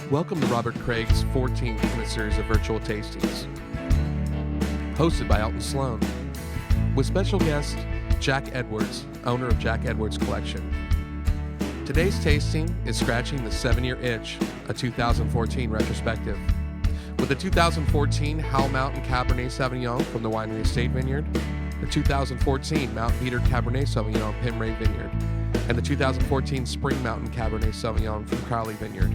Welcome to Robert Craig's 14th in a series of virtual tastings, hosted by Elton Slone, with special guest Jack Edwards, owner of Jack Edwards Collection. Today's tasting is Scratching the 7-Year Itch, a 2014 retrospective, with the 2014 Howell Mountain Cabernet Sauvignon from the Winery Estate Vineyard, the 2014 Mount Veeder Cabernet Sauvignon Pimray Vineyard, and the 2014 Spring Mountain Cabernet Sauvignon from Crowley Vineyard.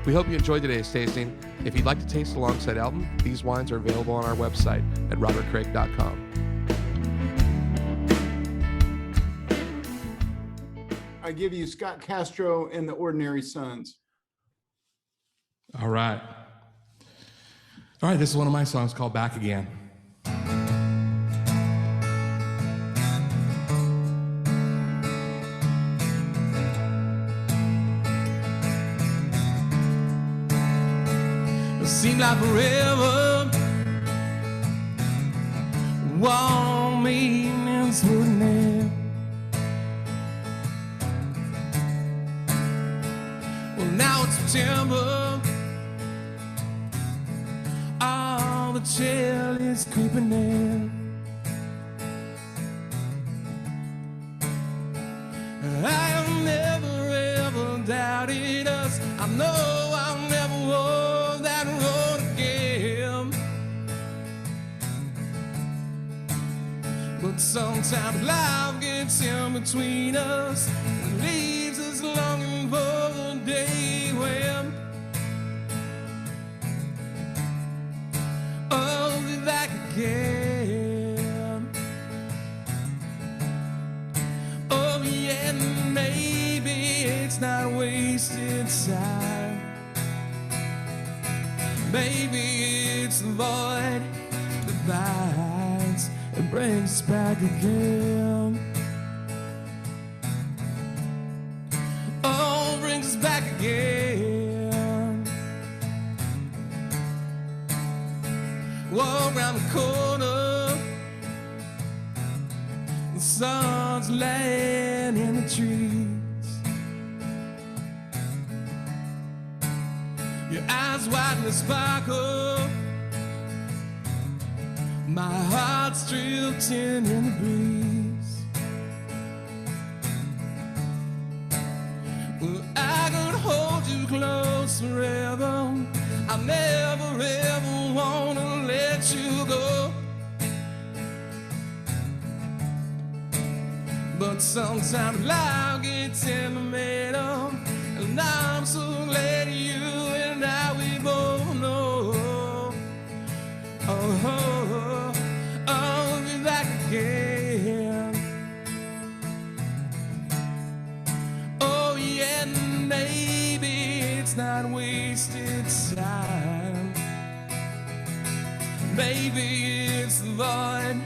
We hope you enjoyed today's tasting. If you'd like to taste alongside Elton, these wines are available on our website at robertcraig.com. I give you Scott Castro and the Ordinary Sons. All right, this is one of my songs called Back Again. Seemed like forever. Warm evenings wouldn't end. Well, now it's September. All the chill is creeping in. I have never ever doubted us. I know I'll never walk that road again. But sometimes life gets in between us and leaves us longing for the day when I'll be back again. Oh yeah, maybe it's not wasted time. Maybe it's the void that binds and brings us back again. Oh, brings us back again. Walk around the corner, the sun's laying in the trees. Your eyes wide and sparkle, my heart's drifting in the breeze. Well, I could hold you close forever. I never ever wanna let you go. But sometimes life gets in the middle, and I'm so glad you and I, we both know. Oh, I'll be back again. Oh yeah, maybe it's not wasted time. Maybe it's the void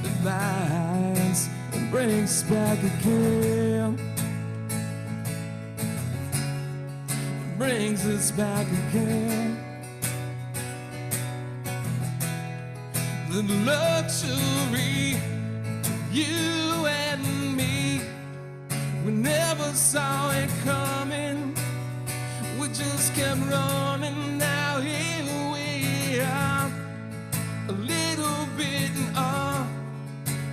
that binds and brings us back again. Brings us back again. The luxury, you and me, we never saw it coming. We just kept running, now here we are, a little bit in awe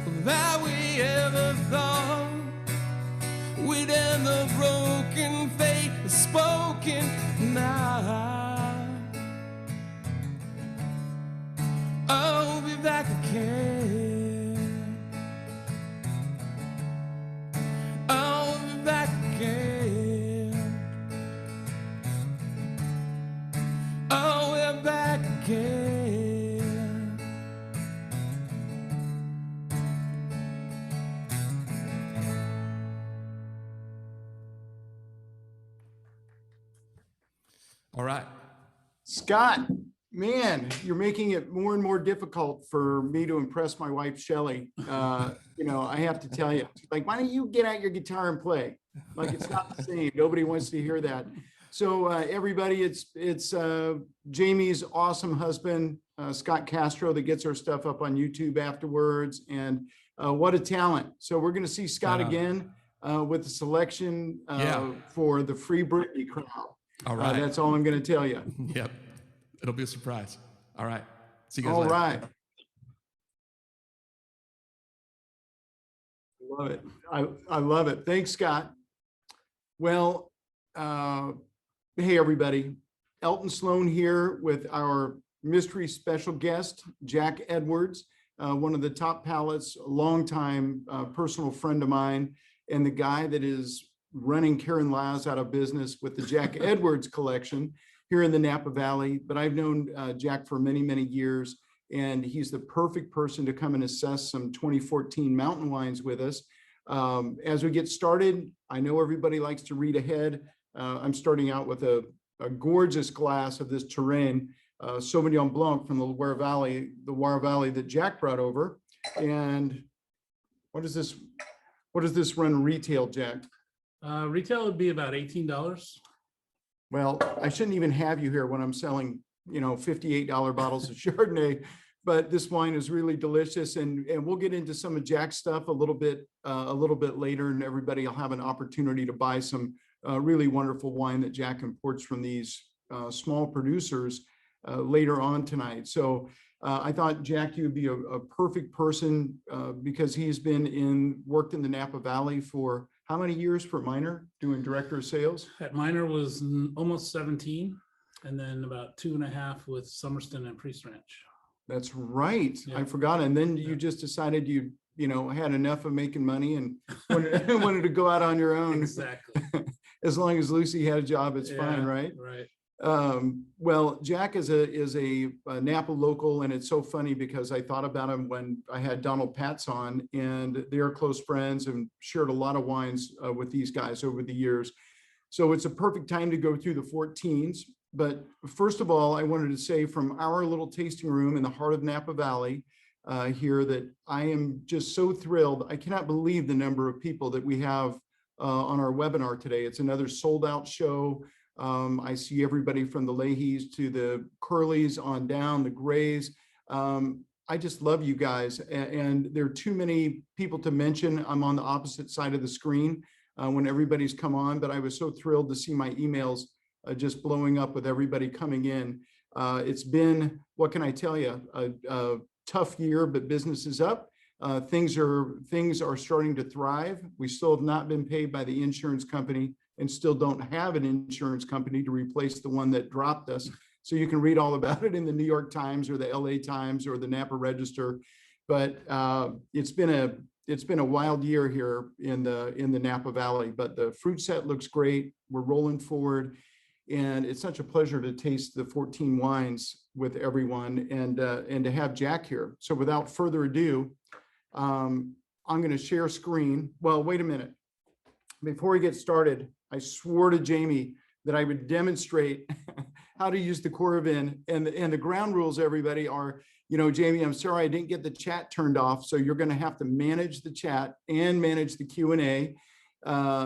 of how we ever thought we'd end the broken fate spoken now. I'll be back again. I'll be back again. Oh, we're back again. All right. Scott, man, you're making it more and more difficult for me to impress my wife, Shelly. I have to tell you, like, why don't you get out your guitar and play? Like, it's not the same. Nobody wants to hear that. So everybody, it's Jamie's awesome husband, Scott Castro, that gets our stuff up on YouTube afterwards. And what a talent. So we're going to see Scott again with the selection for the Free Britney crowd. All right. That's all I'm going to tell you. Yep. It'll be a surprise. All right. See you guys All later. right. Love it. I love it. Thanks, Scott. Well, hey, everybody. Elton Slone here with our mystery special guest, Jack Edwards, one of the top palates, a longtime personal friend of mine, and the guy that is running Karen Laz out of business with the Jack Edwards collection here in the Napa Valley. But I've known Jack for many, many years, and he's the perfect person to come and assess some 2014 mountain wines with us. As we get started, I know everybody likes to read ahead. I'm starting out with a gorgeous glass of this Touraine Sauvignon Blanc from the Loire Valley that Jack brought over. And what does this run retail, Jack? Retail would be about $18. Well, I shouldn't even have you here when I'm selling, $58 bottles of Chardonnay, but this wine is really delicious, and we'll get into some of Jack's stuff a little bit later, and everybody will have an opportunity to buy some really wonderful wine that Jack imports from these small producers later on tonight. So I thought, Jack, you'd be a perfect person because he's worked in the Napa Valley for how many years for Minor, doing director of sales? At Minor was almost 17, and then about 2.5 with Summerston and Priest Ranch. That's right. Yeah. I forgot. And then you just decided you had enough of making money and wanted to go out on your own. Exactly. As long as Lucy had a job, it's fine, right? Right. Well, Jack is a Napa local, and it's so funny because I thought about him when I had Donald Patz on, and they're close friends and shared a lot of wines with these guys over the years. So it's a perfect time to go through the 14s. But first of all, I wanted to say from our little tasting room in the heart of Napa Valley here that I am just so thrilled. I cannot believe the number of people that we have on our webinar today. It's another sold out show. I see everybody from the Leahys to the Curleys on down, the Grays. I just love you guys. And there are too many people to mention. I'm on the opposite side of the screen when everybody's come on, but I was so thrilled to see my emails just blowing up with everybody coming in. It's been, what can I tell you, a tough year, but business is up. Things are starting to thrive. We still have not been paid by the insurance company and still don't have an insurance company to replace the one that dropped us. So you can read all about it in the New York Times or the LA Times or the Napa Register. But it's been a wild year here in the Napa Valley, but the fruit set looks great. We're rolling forward. And it's such a pleasure to taste the 14 wines with everyone and to have Jack here. So without further ado, I'm going to share screen. Well, wait a minute. Before we get started, I swore to Jamie that I would demonstrate how to use the Coravin, and the ground rules, everybody, are, Jamie, I'm sorry I didn't get the chat turned off. So you're going to have to manage the chat and manage the Q&A.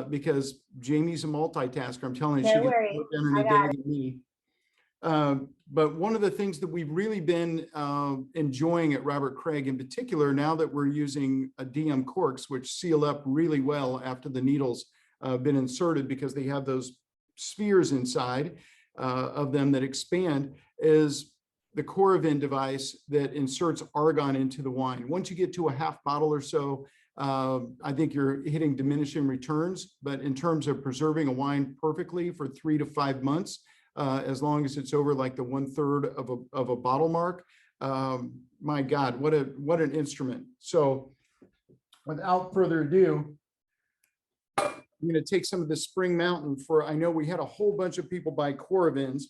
Because Jamie's a multitasker. I'm telling you, she gets more done in a day than me. But one of the things that we've really been enjoying at Robert Craig in particular, now that we're using DM corks, which seal up really well after the needles been inserted because they have those spheres inside of them that expand, is the Coravin device that inserts argon into the wine. Once you get to a half bottle or so, I think you're hitting diminishing returns, but in terms of preserving a wine perfectly for 3 to 5 months, as long as it's over like the 1/3 of a bottle mark, my God, what an instrument. So without further ado, I'm going to take some of the Spring Mountain I know we had a whole bunch of people buy Coravins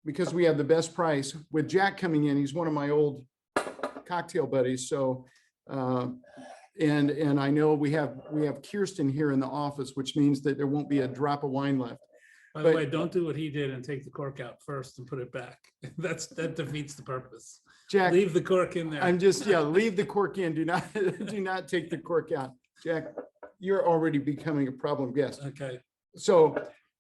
because we have the best price. With Jack coming in, he's one of my old cocktail buddies. So, and I know we have Kirsten here in the office, which means that there won't be a drop of wine left. By the way, don't do what he did and take the cork out first and put it back. That defeats the purpose. Jack, leave the cork in there. Leave the cork in. Do not take the cork out. Jack, you're already becoming a problem guest. Okay. So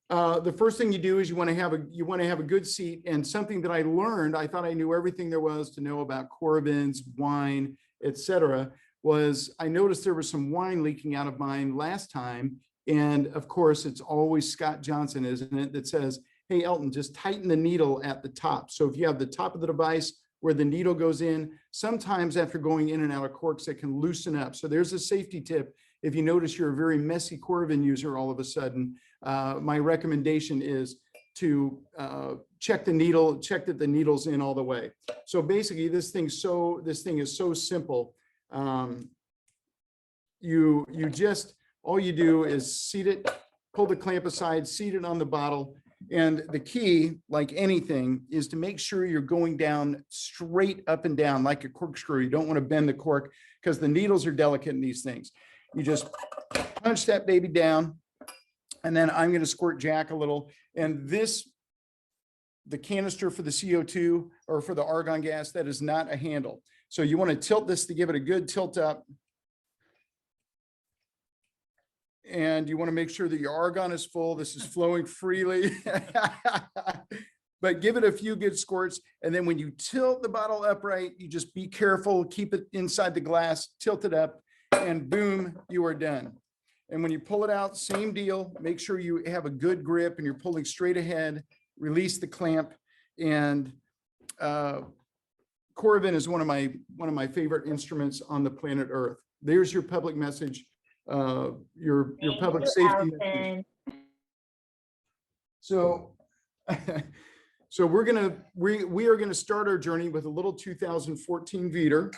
the first thing you do is you want to have a good seat. And something that I learned, I thought I knew everything there was to know about Coravins, wine, etc., was I noticed there was some wine leaking out of mine last time, And of course, it's always Scott Johnson, isn't it, that says, hey, Elton, just tighten the needle at the top. So if you have the top of the device where the needle goes in, sometimes after going in and out of corks, it can loosen up. So there's a safety tip. If you notice you're a very messy Coravin user all of a sudden, my recommendation is to check the needle, check that the needle's in all the way. So basically this thing is so simple. You just, all you do is seat it, pull the clamp aside, seat it on the bottle. And the key, like anything, is to make sure you're going down straight up and down like a corkscrew. You don't want to bend the cork because the needles are delicate in these things. You just punch that baby down, and then I'm going to squirt Jack a little. And this, the canister for the CO2 or for the argon gas, that is not a handle. So you want to tilt this to give it a good tilt up. And you want to make sure that your argon is full. This is flowing freely, but give it a few good squirts. And then when you tilt the bottle upright, you just be careful, keep it inside the glass, tilt it up, and boom, you are done. And when you pull it out, same deal, make sure you have a good grip and you're pulling straight ahead, release the clamp. And Coravin is one of my favorite instruments on the planet Earth. There's your public message. Your public safety. So we are gonna start our journey with a little 2014 Viter,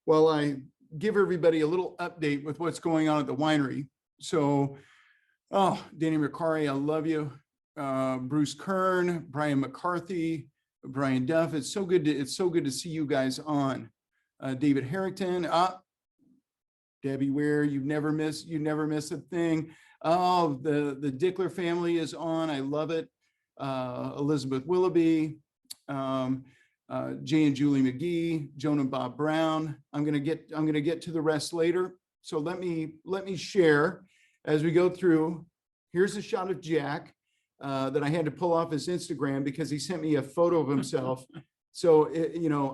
while I give everybody a little update with what's going on at the winery. So, oh, Danny McCary, I love you. Bruce Kern, Brian McCarthy, Brian Duff. It's so good to see you guys on. David Harrington. Debbie Ware, you never miss a thing. Oh, the Dickler family is on. I love it. Elizabeth Willoughby, Jay and Julie McGee, Joan and Bob Brown. I'm gonna get to the rest later. So let me share as we go through. Here's a shot of Jack that I had to pull off his Instagram because he sent me a photo of himself. So,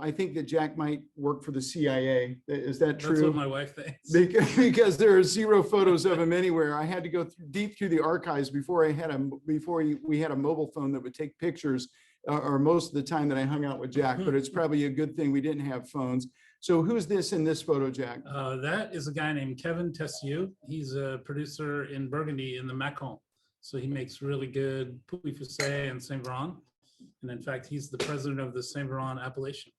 I think that Jack might work for the CIA. Is that true? That's what my wife thinks. Because there are zero photos of him anywhere. I had to go deep through the archives before we had a mobile phone that would take pictures, or most of the time that I hung out with Jack. But it's probably a good thing we didn't have phones. So who's this in this photo, Jack? That is a guy named Kevin Tessieux. He's a producer in Burgundy in the Macon. So he makes really good Pouilly-Fuissé and Saint Veron. And in fact, he's the president of the Saint Veron appellation.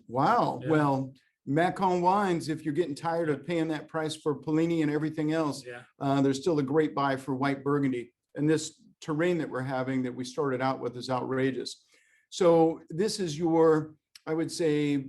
Wow. Yeah. Well, Macon wines, if you're getting tired of paying that price for Polini and everything else, there's still a great buy for white Burgundy. And this terrain that we're having that we started out with is outrageous. So this is your, I would say,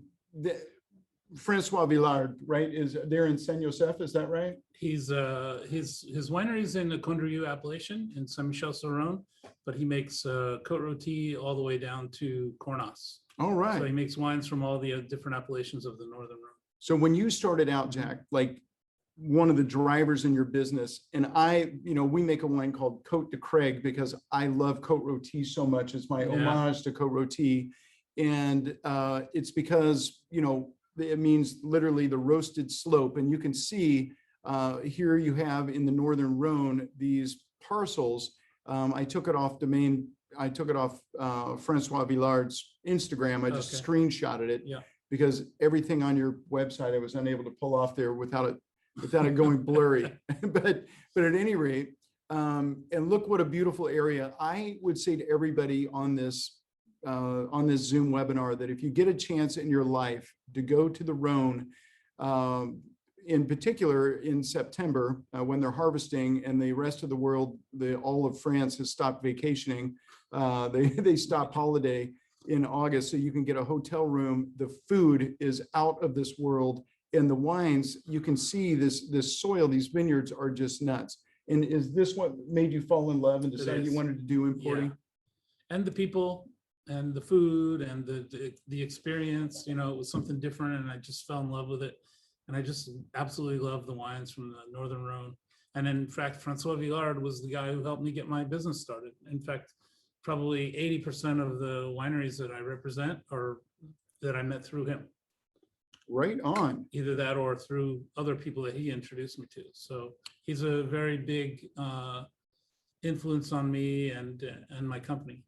Francois Villard, right? Is there in Saint Joseph? Is that right? He's his winery is in the Condrieu appellation in Saint-Michel-sur-Rhône, but he makes Côte Rôtie all the way down to Cornas. All right. So he makes wines from all the different appellations of the Northern Rhone. So when you started out, Jack, like one of the drivers in your business, and we make a wine called Côte de Craig because I love Côte Rôtie so much. It's my homage to Côte Rôtie. And it's because, it means literally the roasted slope. And you can see here you have in the Northern Rhone, these parcels. I took it off Francois Villard's Instagram. I just screenshotted it because everything on your website I was unable to pull off there without it going blurry. but at any rate, and look what a beautiful area. I would say to everybody on this Zoom webinar that if you get a chance in your life to go to the Rhone, in particular in September, when they're harvesting and the rest of the world, all of France has stopped vacationing. They stop holiday in August, so you can get a hotel room. The food is out of this world, and the wines, you can see this soil, these vineyards are just nuts. And is this what made you fall in love and decide you wanted to do importing? Yeah. And the people and the food and the experience, it was something different, and I just fell in love with it. And I just absolutely love the wines from the Northern Rhone. And in fact, Francois Villard was the guy who helped me get my business started. In fact, probably 80% of the wineries that I represent are that I met through him. Right on. either that or through other people that he introduced me to. So he's a very big influence on me and my company.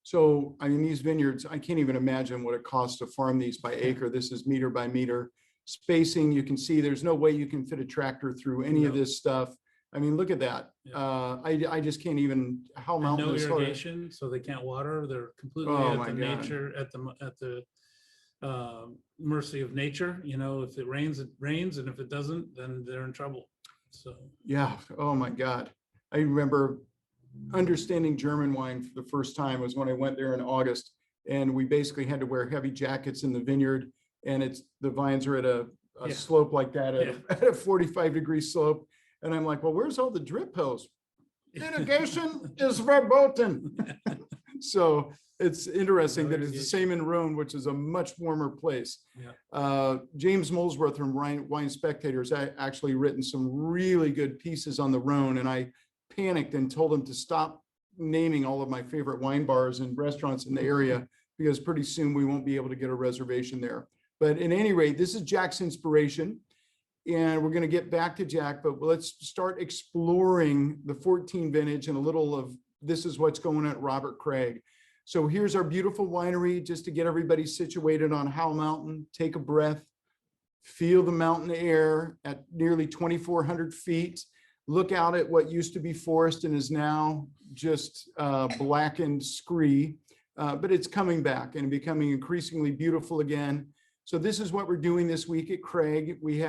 So, I mean, these vineyards, I can't even imagine what it costs to farm these by acre. This is meter by meter spacing. You can see there's no way you can fit a tractor through any of No. this stuff. I mean, look at that. Yeah. I just can't even, how And mountain no is hard. irrigation, so they can't water. They're completely Oh, at my the God. nature, at the mercy of nature. You know, if it rains, it rains, and if it doesn't, then they're in trouble. So Yeah. Oh, my God. I remember understanding German wine for the first time was when I went there in August, and we basically had to wear heavy jackets in the vineyard, and the vines are at a Yeah. slope like that, Yeah. at a 45-degree slope. And I'm like, well, where's all the drip hose? Irrigation is verboten. So it's interesting No that it's the same in Rhone, which is a much warmer place. Yeah. James Molesworth from Wine Spectator has actually written some really good pieces on the Rhone, and I panicked and told him to stop naming all of my favorite wine bars and restaurants in the area, because pretty soon we won't be able to get a reservation there. But at any rate, this is Jack's inspiration, and we're going to get back to Jack, but let's start exploring the 14 vintage and a little of this is what's going on at Robert Craig. So here's our beautiful winery, just to get everybody situated on Howell Mountain. Take a breath, feel the mountain air at nearly 2,400 feet. Look out at what used to be forest and is now just blackened scree, but it's coming back and becoming increasingly beautiful again. So this is what we're doing this week at Craig. We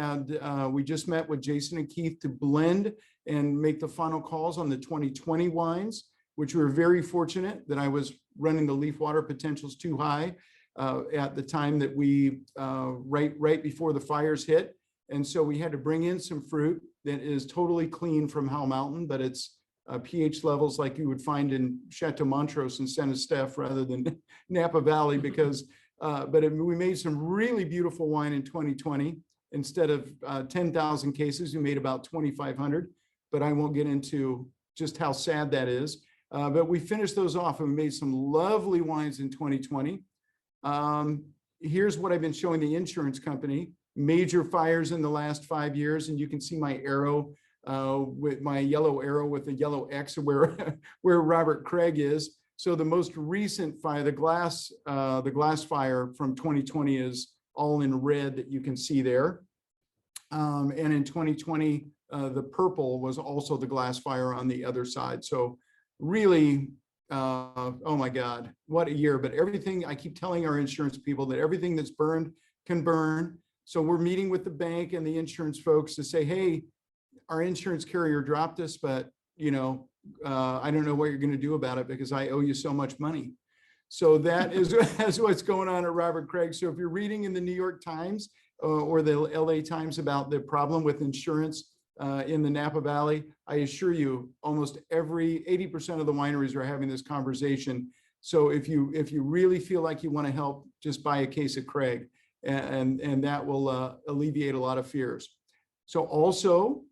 just met with Jason and Keith to blend and make the final calls on the 2020 wines, which we were very fortunate that I was running the leaf water potentials too high at the time that we right before the fires hit. And so we had to bring in some fruit that is totally clean from Howell Mountain, but it's pH levels like you would find in Chateau Montrose and Saint Estèphe rather than Napa Valley, because we made some really beautiful wine in 2020. Instead of 10,000 cases, we made about 2,500, but I won't get into just how sad that is. But we finished those off and we made some lovely wines in 2020. Here's what I've been showing the insurance company. Major fires in the last 5 years, and you can see my arrow with my yellow arrow with the yellow X where Robert Craig is. So the most recent fire, the glass fire from 2020 is all in red that you can see there. And in 2020, the purple was also the glass fire on the other side. So really, oh my God, what a year. But everything, I keep telling our insurance people that everything that's burned can burn. So we're meeting with the bank and the insurance folks to say, hey, our insurance carrier dropped us, but you know, I don't know what you're going to do about it because I owe you so much money. So that is what's going on at Robert Craig. So if you're reading in the New York Times or the LA Times about the problem with insurance in the Napa Valley, I assure you almost 80% of the wineries are having this conversation. So if you really feel like you want to help, just buy a case of Craig, and that will alleviate a lot of fears. So also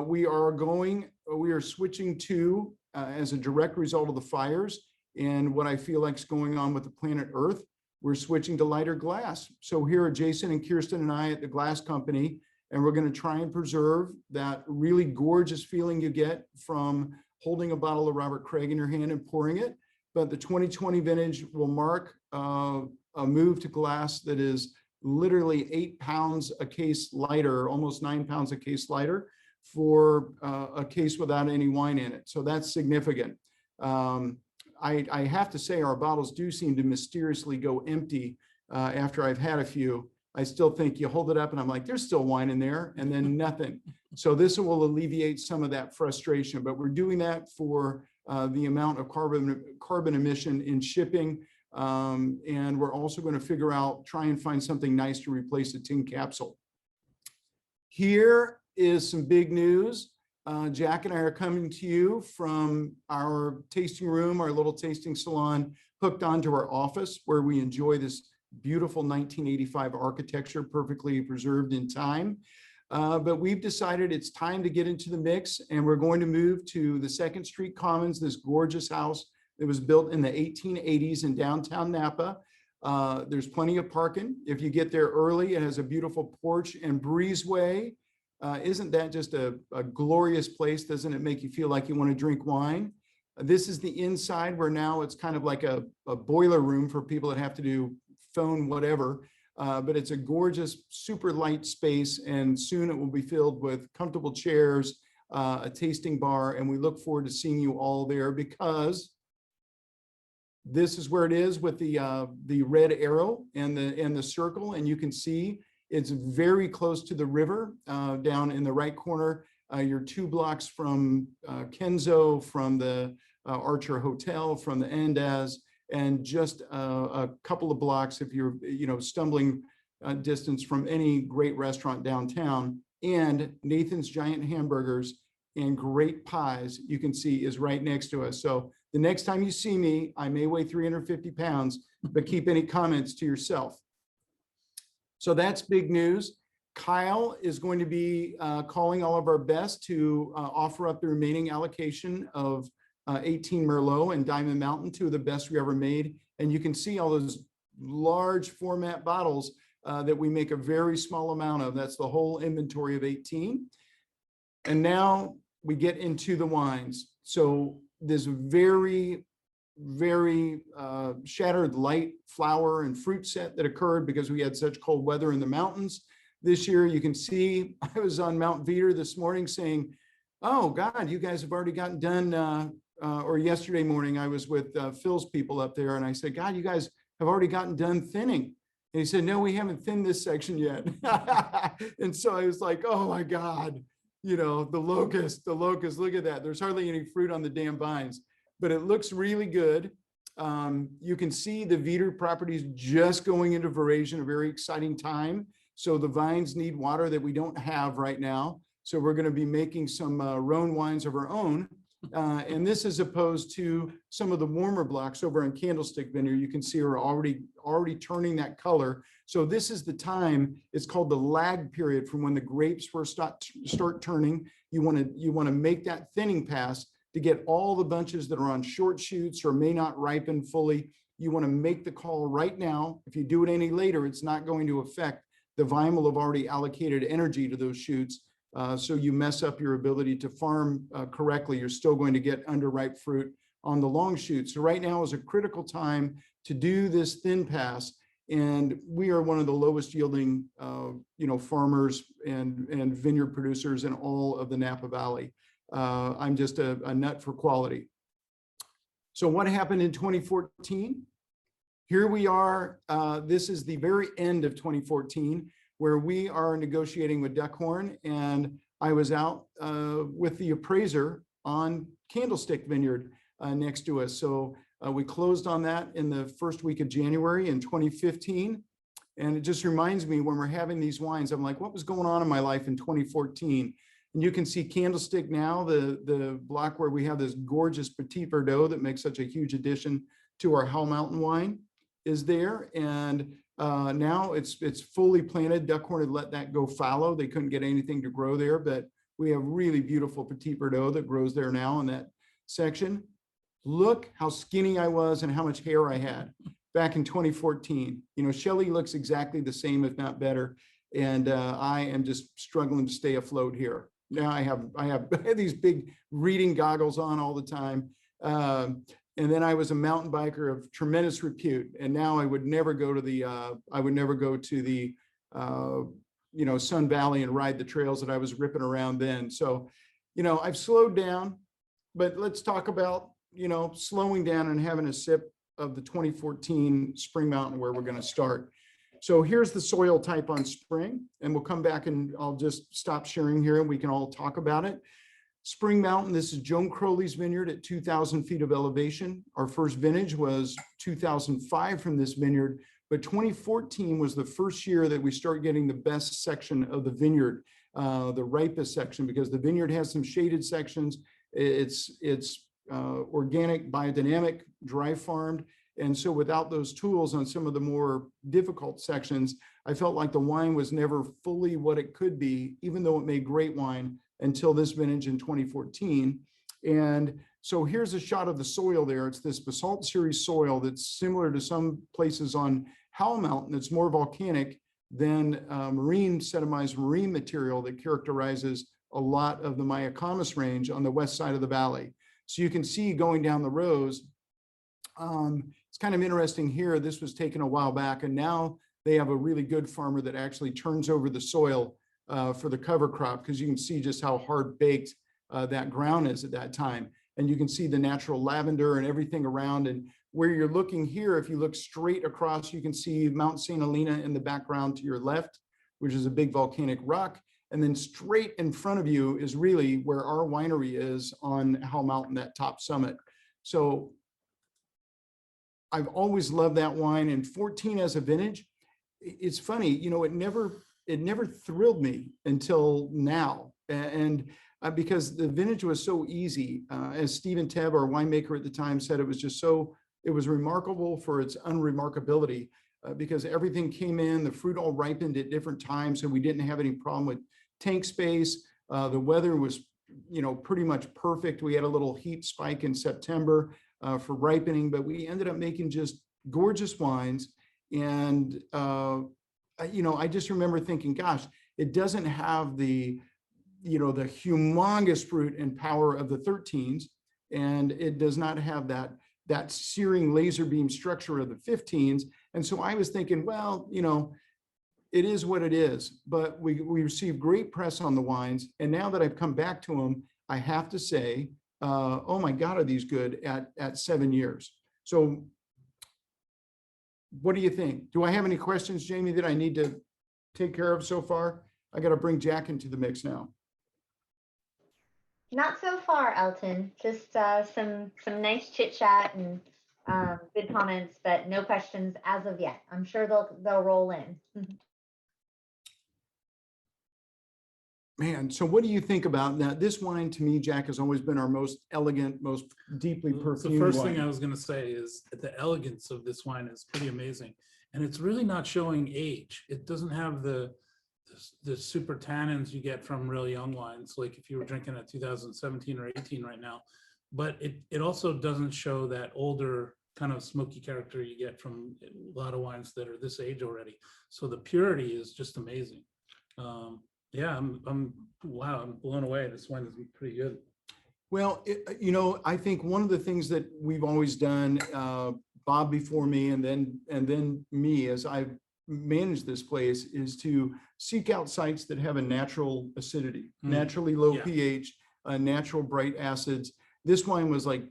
we are switching to, as a direct result of the fires and what I feel like is going on with the planet Earth, we're switching to lighter glass. So here are Jason and Kirsten and I at the glass company, and we're going to try and preserve that really gorgeous feeling you get from holding a bottle of Robert Craig in your hand and pouring it. But the 2020 vintage will mark a move to glass that is literally 8 pounds a case lighter, almost 9 pounds a case lighter for a case without any wine in it. So that's significant. I have to say our bottles do seem to mysteriously go empty after I've had a few. I still think you hold it up and I'm like, there's still wine in there, and then nothing. So this will alleviate some of that frustration, but we're doing that for the amount of carbon emission in shipping. And we're also going to try and find something nice to replace a tin capsule. Here is some big news. Jack and I are coming to you from our tasting room, our little tasting salon, hooked onto our office where we enjoy this beautiful 1985 architecture, perfectly preserved in time. But we've decided it's time to get into the mix, and we're going to move to the 2nd Street Commons, this gorgeous house that was built in the 1880s in downtown Napa. There's plenty of parking. If you get there early, it has a beautiful porch and breezeway. Isn't that just a glorious place? Doesn't it make you feel like you want to drink wine? This is the inside where now it's kind of like a boiler room for people that have to do phone whatever. But it's a gorgeous, super light space, and soon it will be filled with comfortable chairs, a tasting bar, and we look forward to seeing you all there, because this is where it is with the red arrow and the circle, and you can see it's very close to the river down in the right corner. You're 2 blocks from Kenzo, from the Archer Hotel, from the Andaz, and just a couple of blocks if you're stumbling distance from any great restaurant downtown. And Nathan's Giant Hamburgers and great pies, you can see, is right next to us. So the next time you see me, I may weigh 350 pounds, but keep any comments to yourself. So that's big news. Kyle is going to be calling all of our best to offer up the remaining allocation of 18 Merlot and Diamond Mountain, 2 of the best we ever made. And you can see all those large format bottles that we make a very small amount of. That's the whole inventory of 18. And now we get into the wines. So this very, very shattered light flower and fruit set that occurred because we had such cold weather in the mountains this year. You can see I was on Mount Veeder this morning saying, oh God, you guys have already gotten done. Or yesterday morning, I was with Phil's people up there, and I said, God, you guys have already gotten done thinning. And he said, no, we haven't thinned this section yet. And so I was like, oh my God, the locust, look at that. There's hardly any fruit on the damn vines, but it looks really good. You can see the Veeder properties just going into veraison, a very exciting time. So the vines need water that we don't have right now. So we're going to be making some Rhone wines of our own. And this is opposed to some of the warmer blocks over in Candlestick Vineyard. You can see are already turning that color. So this is the time. It's called the lag period from when the grapes first start turning. You want to make that thinning pass to get all the bunches that are on short shoots or may not ripen fully. You want to make the call right now. If you do it any later, it's not going to affect. The vine will have already allocated energy to those shoots. So you mess up your ability to farm correctly. You're still going to get underripe fruit on the long shoots. So right now is a critical time to do this thin pass. And we are one of the lowest yielding, farmers and vineyard producers in all of the Napa Valley. I'm just a nut for quality. So what happened in 2014? Here we are. This is the very end of 2014. Where we are negotiating with Duckhorn, and I was out with the appraiser on Candlestick Vineyard next to us. So we closed on that in the first week of January in 2015. And it just reminds me when we're having these wines, I'm like, what was going on in my life in 2014? And you can see Candlestick now, the block where we have this gorgeous Petit Verdot that makes such a huge addition to our Howell Mountain wine is there. And now it's fully planted. Duckhorn had let that go fallow. They couldn't get anything to grow there, but we have really beautiful Petit Verdot that grows there now in that section. Look how skinny I was and how much hair I had back in 2014. Shelley looks exactly the same, if not better. And I am just struggling to stay afloat here. Now I have these big reading goggles on all the time. And then I was a mountain biker of tremendous repute. And now I would never go to the Sun Valley and ride the trails that I was ripping around then. So, I've slowed down, but let's talk about, slowing down and having a sip of the 2014 Spring Mountain where we're going to start. So here's the soil type on Spring, and we'll come back and I'll just stop sharing here and we can all talk about it. Spring Mountain, this is Joan Crowley's vineyard at 2,000 feet of elevation. Our first vintage was 2005 from this vineyard, but 2014 was the first year that we start getting the best section of the vineyard, the ripest section, because the vineyard has some shaded sections. It's organic, biodynamic, dry farmed. And so without those tools on some of the more difficult sections, I felt like the wine was never fully what it could be, even though it made great wine until this vintage in 2014. And So here's a shot of the soil there. It's this basalt series soil that's similar to some places on Howell Mountain. It's more volcanic than marine sedimized marine material that characterizes a lot of the Mayacamas range on the west side of the valley. So you can see going down the rows, it's kind of interesting here. This was taken a while back, and now they have a really good farmer that actually turns over the soil for the cover crop, because you can see just how hard baked that ground is at that time. And you can see the natural lavender and everything around. And where you're looking here, if you look straight across, you can see Mount St. Helena in the background to your left, which is a big volcanic rock. And then straight in front of you is really where our winery is on Howell Mountain, that top summit. So I've always loved that wine. And 14 as a vintage, it's funny, you know, it never thrilled me until now. And because the vintage was so easy, as Stephen Tebb, our winemaker at the time, said, it was just so, it was remarkable for its unremarkability, because everything came in, the fruit all ripened at different times, and we didn't have any problem with tank space. The weather was, you know, pretty much perfect. We had a little heat spike in September for ripening, but we ended up making just gorgeous wines. And, you know, I just remember thinking, gosh, it doesn't have the, you know, the humongous fruit and power of the 13s, and it does not have that searing laser beam structure of the 15s. And so I was thinking, well, you know, it is what it is, but we received great press on the wines. And now that I've come back to them, I have to say, oh my God, are these good at 7 years? So what do you think? Do I have any questions, Jamie, that I need to take care of so far? I got to bring Jack into the mix now. Not so far, Elton. Just some nice chit chat and good comments, but no questions as of yet. I'm sure they'll roll in. Man, so what do you think about that? This wine, to me, Jack, has always been our most elegant, most deeply perfumed The first wine. thing I was going to say is the elegance of this wine is pretty amazing, and it's really not showing age. It doesn't have the super tannins you get from really young wines, like if you were drinking a 2017 or 18 right now. But it also doesn't show that older kind of smoky character you get from a lot of wines that are this age already. So the purity is just amazing. Yeah, I'm wow, I'm blown away. This wine is pretty good. Well, you know, I think one of the things that we've always done, Bob before me, and then me, as I've managed this place, is to seek out sites that have a natural acidity, naturally low pH, natural bright acids. This wine was like,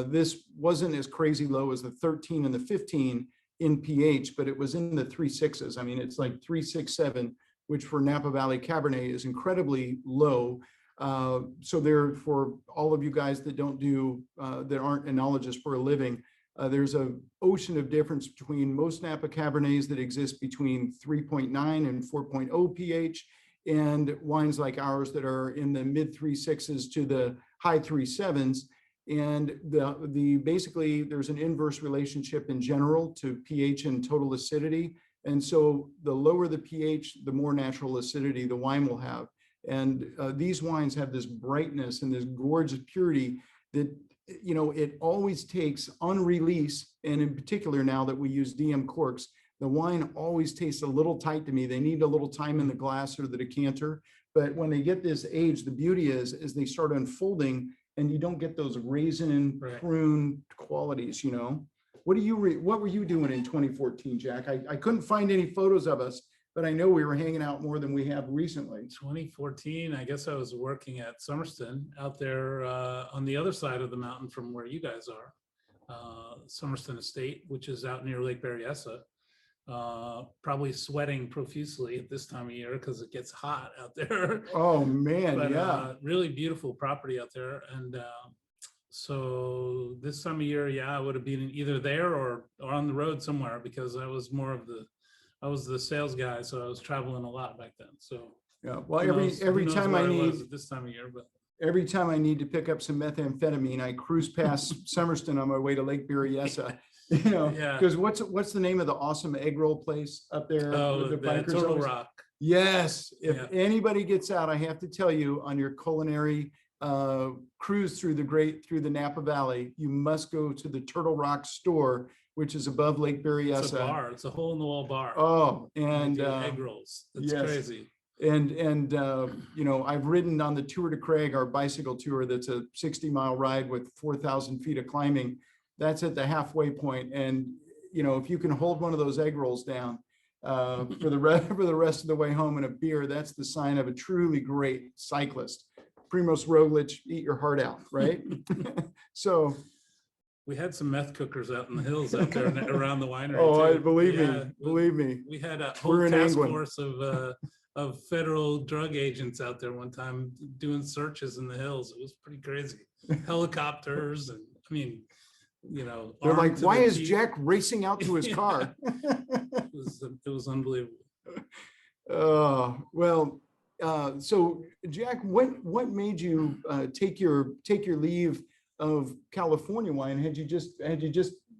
this wasn't as crazy low as the 13 and the 15 in pH, but it was in the 3.6s. I mean, it's like 3.67, which for Napa Valley Cabernet is incredibly low. So there, for all of you guys that don't do, that aren't enologists for a living, there's an ocean of difference between most Napa Cabernets that exist between 3.9 and 4.0 pH, and wines like ours that are in the mid 3.6s to the high 3.7s. And basically there's an inverse relationship in general to pH and total acidity. And so the lower the pH, the more natural acidity the wine will have. And these wines have this brightness and this gorgeous purity that, you know, it always takes on release. And in particular, now that we use DM corks, the wine always tastes a little tight to me. They need a little time in the glass or the decanter. But when they get this age, the beauty is they start unfolding, and you don't get those raisin prune qualities, you know. What were you doing in 2014, Jack? I couldn't find any photos of us, but I know we were hanging out more than we have recently. 2014, I guess I was working at Somerston out there on the other side of the mountain from where you guys are, Somerston Estate, which is out near Lake Berryessa. Probably sweating profusely at this time of year because it gets hot out there. Oh man, but, yeah. Really beautiful property out there. And so this time of year, yeah, I would have been either there or on the road somewhere, because I was I was the sales guy, so I was traveling a lot back then. So yeah, well, every time I need at this time of year, but every time I need to pick up some methamphetamine, I cruise past Somerston on my way to Lake Berryessa. You know, because what's the name of the awesome egg roll place up there? Oh, the bikers Turtle always... Rock. Yes. If anybody gets out, I have to tell you, on your culinary cruise through the Napa Valley, you must go to the Turtle Rock store, which is above Lake Berryessa. It's a bar. It's a hole in the wall bar. Oh, They and do egg rolls. It's yes. crazy. And you know, I've ridden on the Tour de Craig, our bicycle tour. That's a 60-mile ride with 4,000 feet of climbing. That's at the halfway point. And you know, if you can hold one of those egg rolls down for the rest of the way home and a beer, that's the sign of a truly great cyclist. Primoz Roglic, eat your heart out, right? So we had some meth cookers out in the hills out there around the winery. oh, too. believe Yeah, me. We had a We're whole in task England. force of federal drug agents out there one time doing searches in the hills. It was pretty crazy. Helicopters and I mean, you know, They're like, armed to why the is teeth. Jack racing out to his car? It was unbelievable. Well, so Jack, what made you take your leave of California wine? Had you just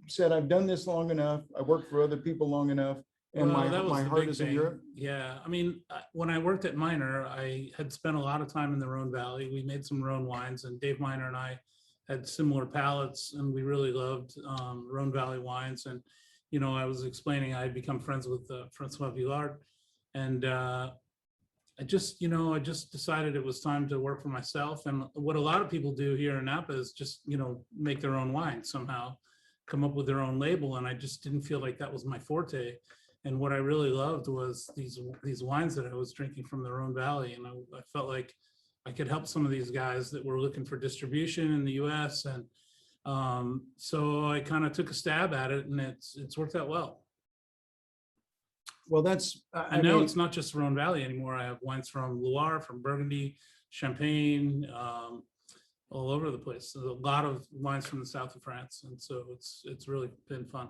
said, I've done this long enough, I worked for other people long enough, and Well, that was my the heart big is in thing. Europe? Yeah, I mean, when I worked at Miner, I had spent a lot of time in the Rhone Valley. We made some Rhone wines, and Dave Miner and I had similar palates, and we really loved Rhone Valley wines. And you know, I was explaining I had become friends with Francois Villard, and I just decided it was time to work for myself. And what a lot of people do here in Napa is just, you know, make their own wine somehow, come up with their own label. And I just didn't feel like that was my forte. And what I really loved was these wines that I was drinking from the Rhone Valley. And I felt like I could help some of these guys that were looking for distribution in the US. And so I kind of took a stab at it, and it's worked out well. Well, that's, And now it's not just Rhone Valley anymore. I have wines from Loire, from Burgundy, Champagne, all over the place. There's a lot of wines from the south of France, and so it's really been fun.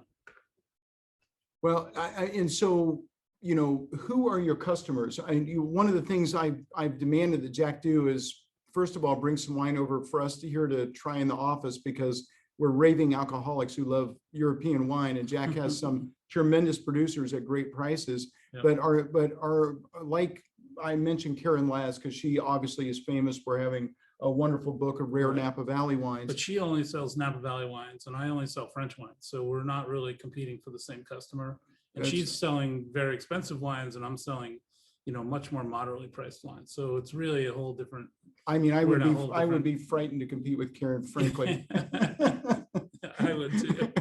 well, and so, you know, who are your customers? One of the things I've demanded that Jack do is, first of all, bring some wine over for us to here to try in the office, because we're raving alcoholics who love European wine, and Jack has some tremendous producers at great prices. Yeah. But are like I mentioned Karen Laz, because she obviously is famous for having a wonderful book of rare Right. Napa Valley wines. But she only sells Napa Valley wines, and I only sell French wines. So we're not really competing for the same customer. And That's- she's selling very expensive wines, and I'm selling, you know, much more moderately priced wines. So it's really a whole different. I mean, I we're would in a be whole I would different- be frightened to compete with Karen, frankly. I would too.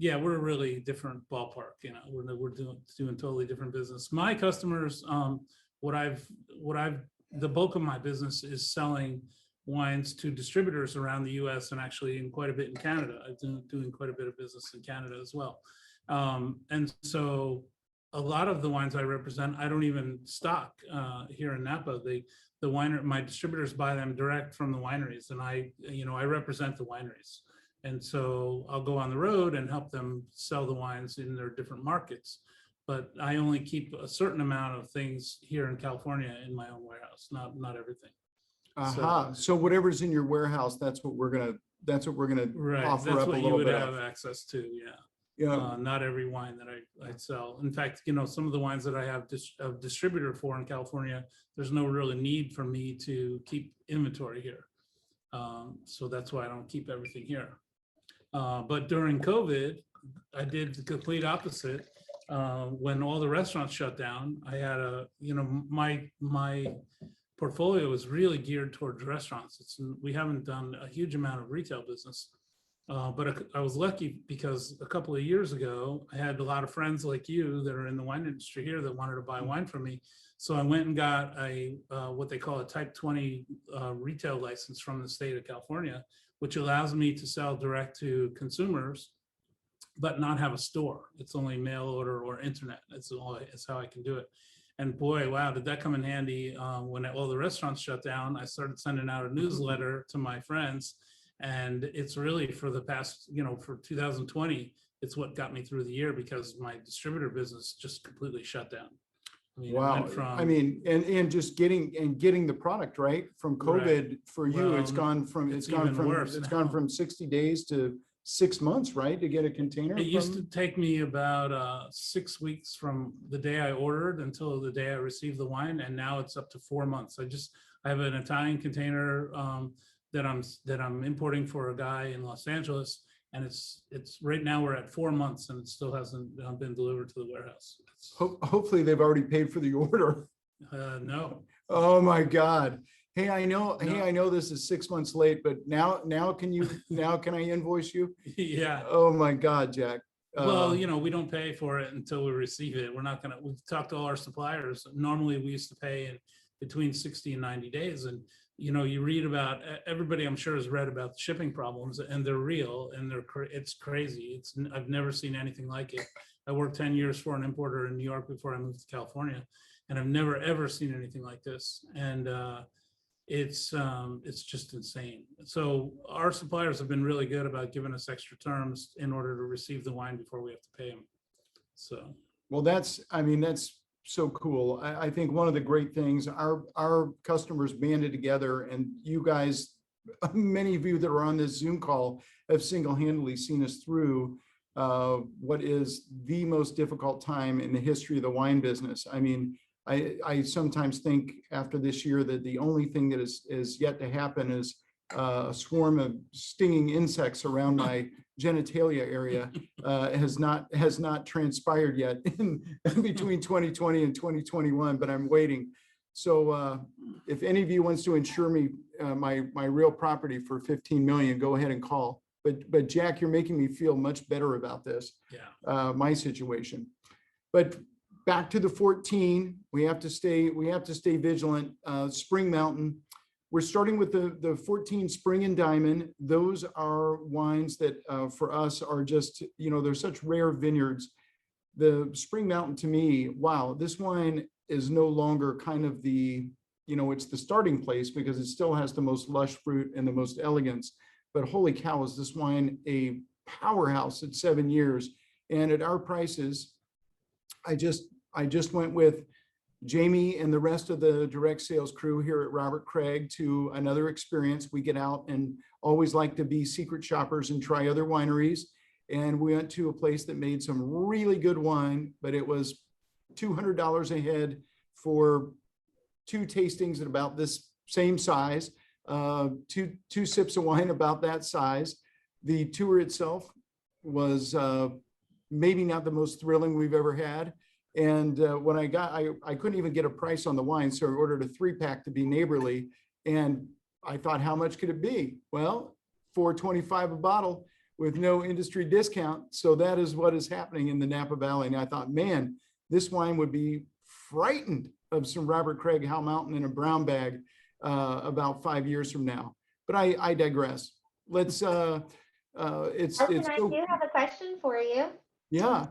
Yeah, we're a really different ballpark. You know, we're doing totally different business. My customers, the bulk of my business is selling wines to distributors around the U.S. and actually in quite a bit in Canada. I've been doing quite a bit of business in Canada as well. And so a lot of the wines I represent, I don't even stock here in Napa. My distributors buy them direct from the wineries, and I represent the wineries. And so I'll go on the road and help them sell the wines in their different markets. But I only keep a certain amount of things here in California in my own warehouse, not everything. Aha. So whatever's in your warehouse, that's what we're gonna Right, offer that's up a what you little would bit have of. access to, yeah. Yeah. Not every wine that I sell. In fact, you know, some of the wines that I have a distributor for in California, there's no really need for me to keep inventory here. So that's why I don't keep everything here. But during COVID, I did the complete opposite. When all the restaurants shut down, I had my portfolio is really geared towards restaurants. We haven't done a huge amount of retail business. But I was lucky because a couple of years ago, I had a lot of friends like you that are in the wine industry here that wanted to buy wine from me. So I went and got what they call a Type 20 retail license from the state of California, which allows me to sell direct to consumers, but not have a store. It's only mail order or internet. It's how I can do it. And boy, wow, did that come in handy when all the restaurants shut down. I started sending out a newsletter to my friends. And it's really for the past, for 2020, it's what got me through the year because my distributor business just completely shut down. I mean, Wow. And just getting the product right from COVID for you, Well, it's gone from 60 days to 6 months, right, to get a container? It used to from- take me about 6 weeks from the day I ordered until the day I received the wine, and now it's up to 4 months. I have an Italian container that I'm importing for a guy in Los Angeles, and it's right now we're at 4 months and it still hasn't been delivered to the warehouse. Hopefully they've already paid for the order. No. Oh my God. Hey, I know, No. I know this is 6 months late, but now can I invoice you? Yeah. Oh my God, Jack. Well, we don't pay for it until we receive it. We've talked to all our suppliers. Normally we used to pay in between 60 and 90 days. And, you read about, everybody I'm sure has read about the shipping problems, and they're real, and it's crazy. I've never seen anything like it. I worked 10 years for an importer in New York before I moved to California, and I've never, ever seen anything like this. And it's just insane. So our suppliers have been really good about giving us extra terms in order to receive the wine before we have to pay them. So, Well, that's so cool. I think one of the great things, our customers banded together, and you guys, many of you that are on this Zoom call have single-handedly seen us through what is the most difficult time in the history of the wine business. I mean, I sometimes think after this year that the only thing that is yet to happen is a swarm of stinging insects around my genitalia area has not transpired yet in between 2020 and 2021, but I'm waiting. So if any of you wants to insure me my real property for 15 million, go ahead and call. But Jack, you're making me feel much better about this. yeah. My situation. But back to the 14, we have to stay vigilant. Spring Mountain. We're starting with the 14 Spring and Diamond. Those are wines that for us are just, they're such rare vineyards. The Spring Mountain, to me, wow, this wine is no longer kind of the, it's the starting place because it still has the most lush fruit and the most elegance. But holy cow, is this wine a powerhouse at 7 years? And at our prices, I just went with Jamie and the rest of the direct sales crew here at Robert Craig to another experience. We get out and always like to be secret shoppers and try other wineries. And we went to a place that made some really good wine, but it was $200 a head for 2 tastings at about this same size, two sips of wine about that size. The tour itself was maybe not the most thrilling we've ever had. And when I couldn't even get a price on the wine, so I ordered a 3-pack to be neighborly. And I thought, how much could it be? Well, $4.25 a bottle with no industry discount. So that is what is happening in the Napa Valley. And I thought, man, this wine would be frightened of some Robert Craig Howell Mountain in a brown bag about 5 years from now. But I digress. Let's Elton, I do have a question for you. Yeah.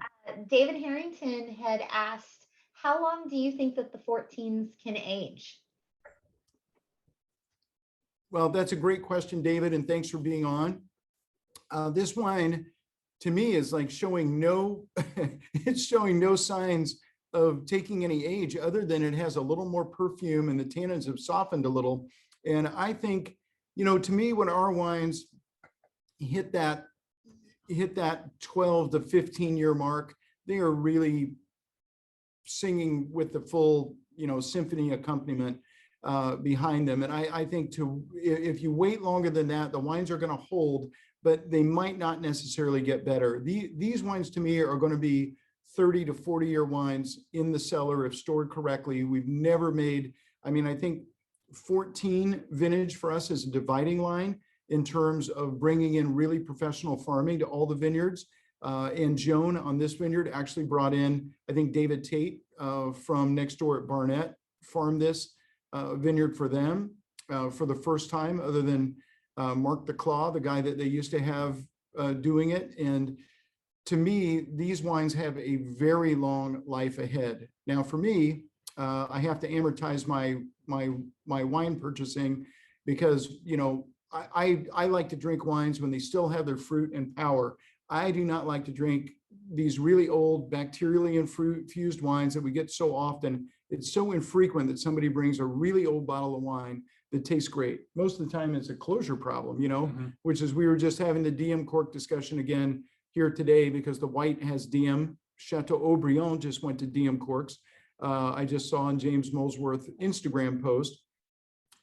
David Harrington had asked, how long do you think that the 14s can age? Well, that's a great question, David, and thanks for being on. This wine, to me, is like showing it's showing no signs of taking any age other than it has a little more perfume and the tannins have softened a little. And I think, to me, when our wines hit that 12 to 15 year mark, they are really singing with the full, symphony accompaniment behind them. And I think if you wait longer than that, the wines are going to hold, but they might not necessarily get better. These wines to me are going to be 30 to 40 year wines in the cellar if stored correctly. We've never made, I think 14 vintage for us is a dividing line in terms of bringing in really professional farming to all the vineyards. And Joan on this vineyard actually brought in, I think David Tate from next door at Barnett farmed this vineyard for them for the first time, other than Mark the Claw, the guy that they used to have doing it. And to me, these wines have a very long life ahead. Now for me, I have to amortize my wine purchasing because, I like to drink wines when they still have their fruit and power. I do not like to drink these really old bacterially infused wines that we get so often. It's so infrequent that somebody brings a really old bottle of wine that tastes great. Most of the time it's a closure problem, you know, Mhm. which is, we were just having the DM cork discussion again here today because the white has DM. Chateau Aubrion just went to DM corks. I just saw on James Molesworth Instagram post.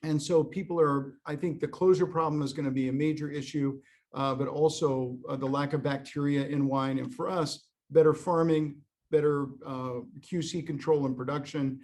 And so people are, I think the closure problem is going to be a major issue, but also the lack of bacteria in wine. And for us, better farming, better QC control and production.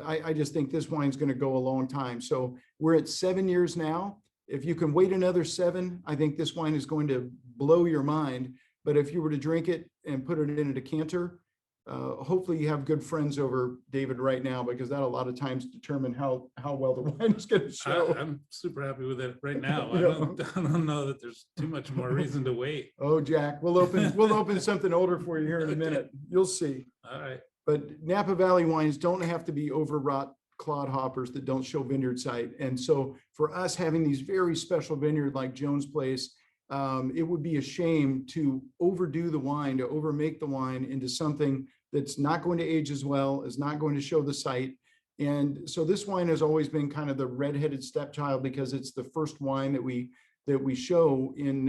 I just think this wine's going to go a long time. So we're at 7 years now. If you can wait another 7, I think this wine is going to blow your mind. But if you were to drink it and put it in a decanter, hopefully you have good friends over, David, right now, because that a lot of times determine how well the wine is going to show. I'm super happy with it right now. You I know? don't know that there's too much more reason to wait. Oh, Jack, we'll open something older for you here in a minute. You'll see. All right. But Napa Valley wines don't have to be overwrought clod hoppers that don't show vineyard site. And so for us having these very special vineyard like Jones Place, it would be a shame to overdo the wine, to overmake the wine into something that's not going to age as well, is not going to show the site. And so this wine has always been kind of the redheaded stepchild because it's the first wine that we show in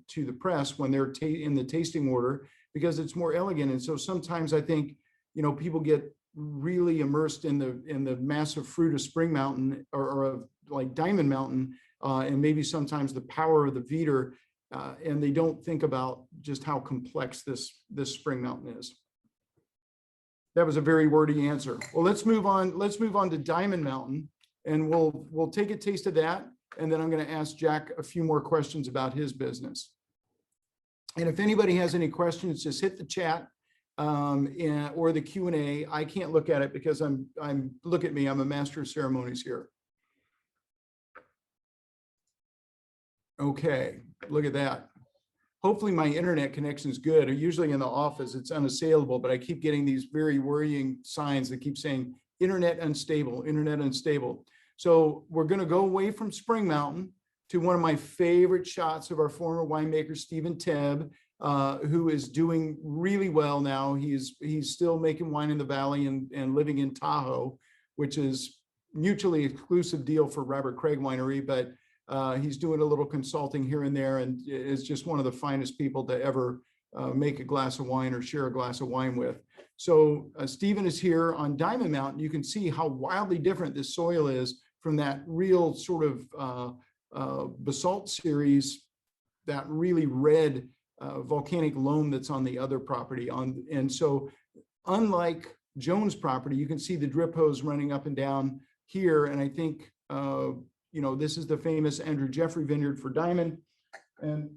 to the press when they're in the tasting order, because it's more elegant. And so sometimes I think, you know, people get really immersed in the massive fruit of Spring Mountain or of like Diamond Mountain, and maybe sometimes the power of the Veeder, and they don't think about just how complex this Spring Mountain is. That was a very wordy answer. Well, let's move on. Let's move on to Diamond Mountain, and we'll take a taste of that, and then I'm going to ask Jack a few more questions about his business. And if anybody has any questions, just hit the chat or the Q&A. I can't look at it because look at me, I'm a master of ceremonies here. Okay, look at that. Hopefully my internet connection is good. Usually in the office, it's unassailable, but I keep getting these very worrying signs that keep saying internet unstable, internet unstable. So we're going to go away from Spring Mountain to one of my favorite shots of our former winemaker, Stephen Tebb, who is doing really well now. He's still making wine in the Valley and living in Tahoe, which is mutually exclusive deal for Robert Craig Winery, but he's doing a little consulting here and there, and is just one of the finest people to ever make a glass of wine or share a glass of wine with. So Stephen is here on Diamond Mountain. You can see how wildly different this soil is from that real sort of basalt series, that really red volcanic loam that's on the other property. And so unlike Jones property, you can see the drip hose running up and down here. And I think, you know, this is the famous Andrew Jeffrey Vineyard for Diamond. And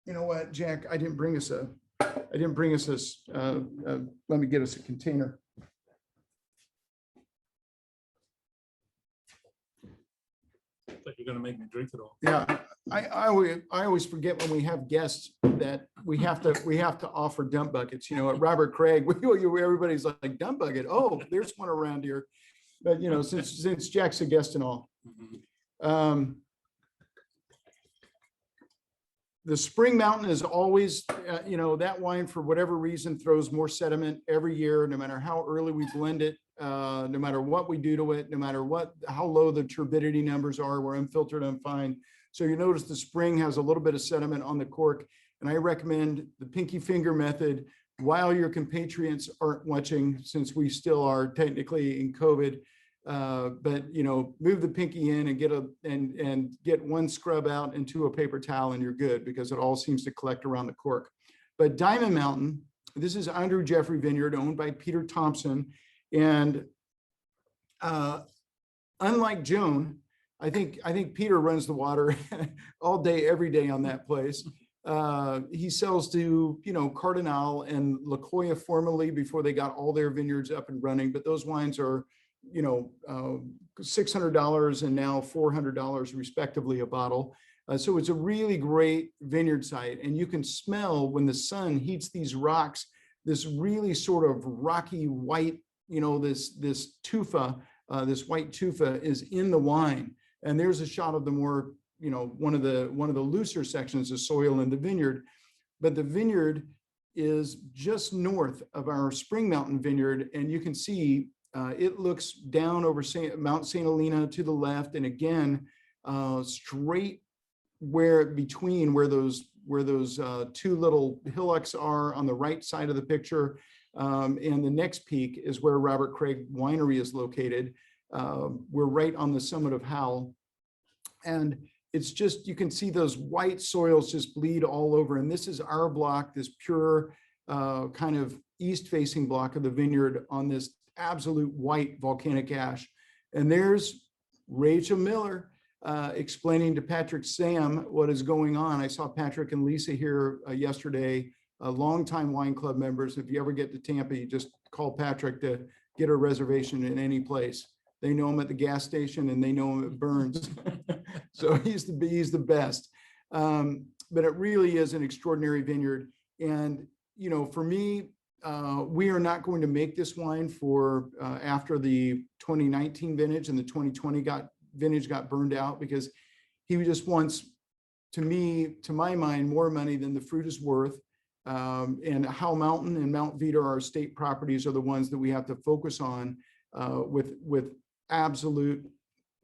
you know what, Jack, I didn't bring us this, let me get us a container. But you're going to make me drink it all. Yeah, I always forget when we have guests that we have to offer dump buckets. You know, at Robert Craig, everybody's like, dump bucket. Oh, there's one around here. But you know, since Jack's a guest and all. The Spring Mountain is always, you know, that wine for whatever reason throws more sediment every year, no matter how early we blend it, no matter what we do to it, no matter how low the turbidity numbers are. We're unfiltered, unfined. So you notice the spring has a little bit of sediment on the cork, and I recommend the pinky finger method while your compatriots aren't watching, since we still are technically in COVID. But you know, move the pinky in and get one scrub out into a paper towel, and you're good, because it all seems to collect around the cork. But Diamond Mountain, this is Andrew Jeffrey Vineyard, owned by Peter Thompson, and unlike Joan, I think Peter runs the water all day, every day on that place. He sells to, you know, Cardinal and La Jolla formerly, before they got all their vineyards up and running, but those wines are, you know, $600 and now $400 respectively a bottle. So it's a really great vineyard site, and you can smell when the sun heats these rocks, this really sort of rocky white, you know, this tufa, this white tufa is in the wine. And there's a shot of the more, you know, one of the looser sections of soil in the vineyard. But the vineyard is just north of our Spring Mountain vineyard, and you can see it looks down over Mount St. Helena to the left, and again, straight between where those two little hillocks are on the right side of the picture. And the next peak is where Robert Craig Winery is located. We're right on the summit of Howell. And it's just, you can see those white soils just bleed all over. And this is our block, this pure kind of east-facing block of the vineyard on this absolute white volcanic ash. And there's Rachel Miller explaining to Patrick Sam what is going on. I saw Patrick and Lisa here yesterday, longtime wine club members. If you ever get to Tampa, you just call Patrick to get a reservation in any place. They know him at the gas station and they know him at Burns. So he's the best. But it really is an extraordinary vineyard. And, you know, for me, we are not going to make this wine for after the 2019 vintage and the 2020 vintage got burned out, because he just wants, to my mind, more money than the fruit is worth. And Howell Mountain and Mount Vita, our state properties, are the ones that we have to focus on with absolute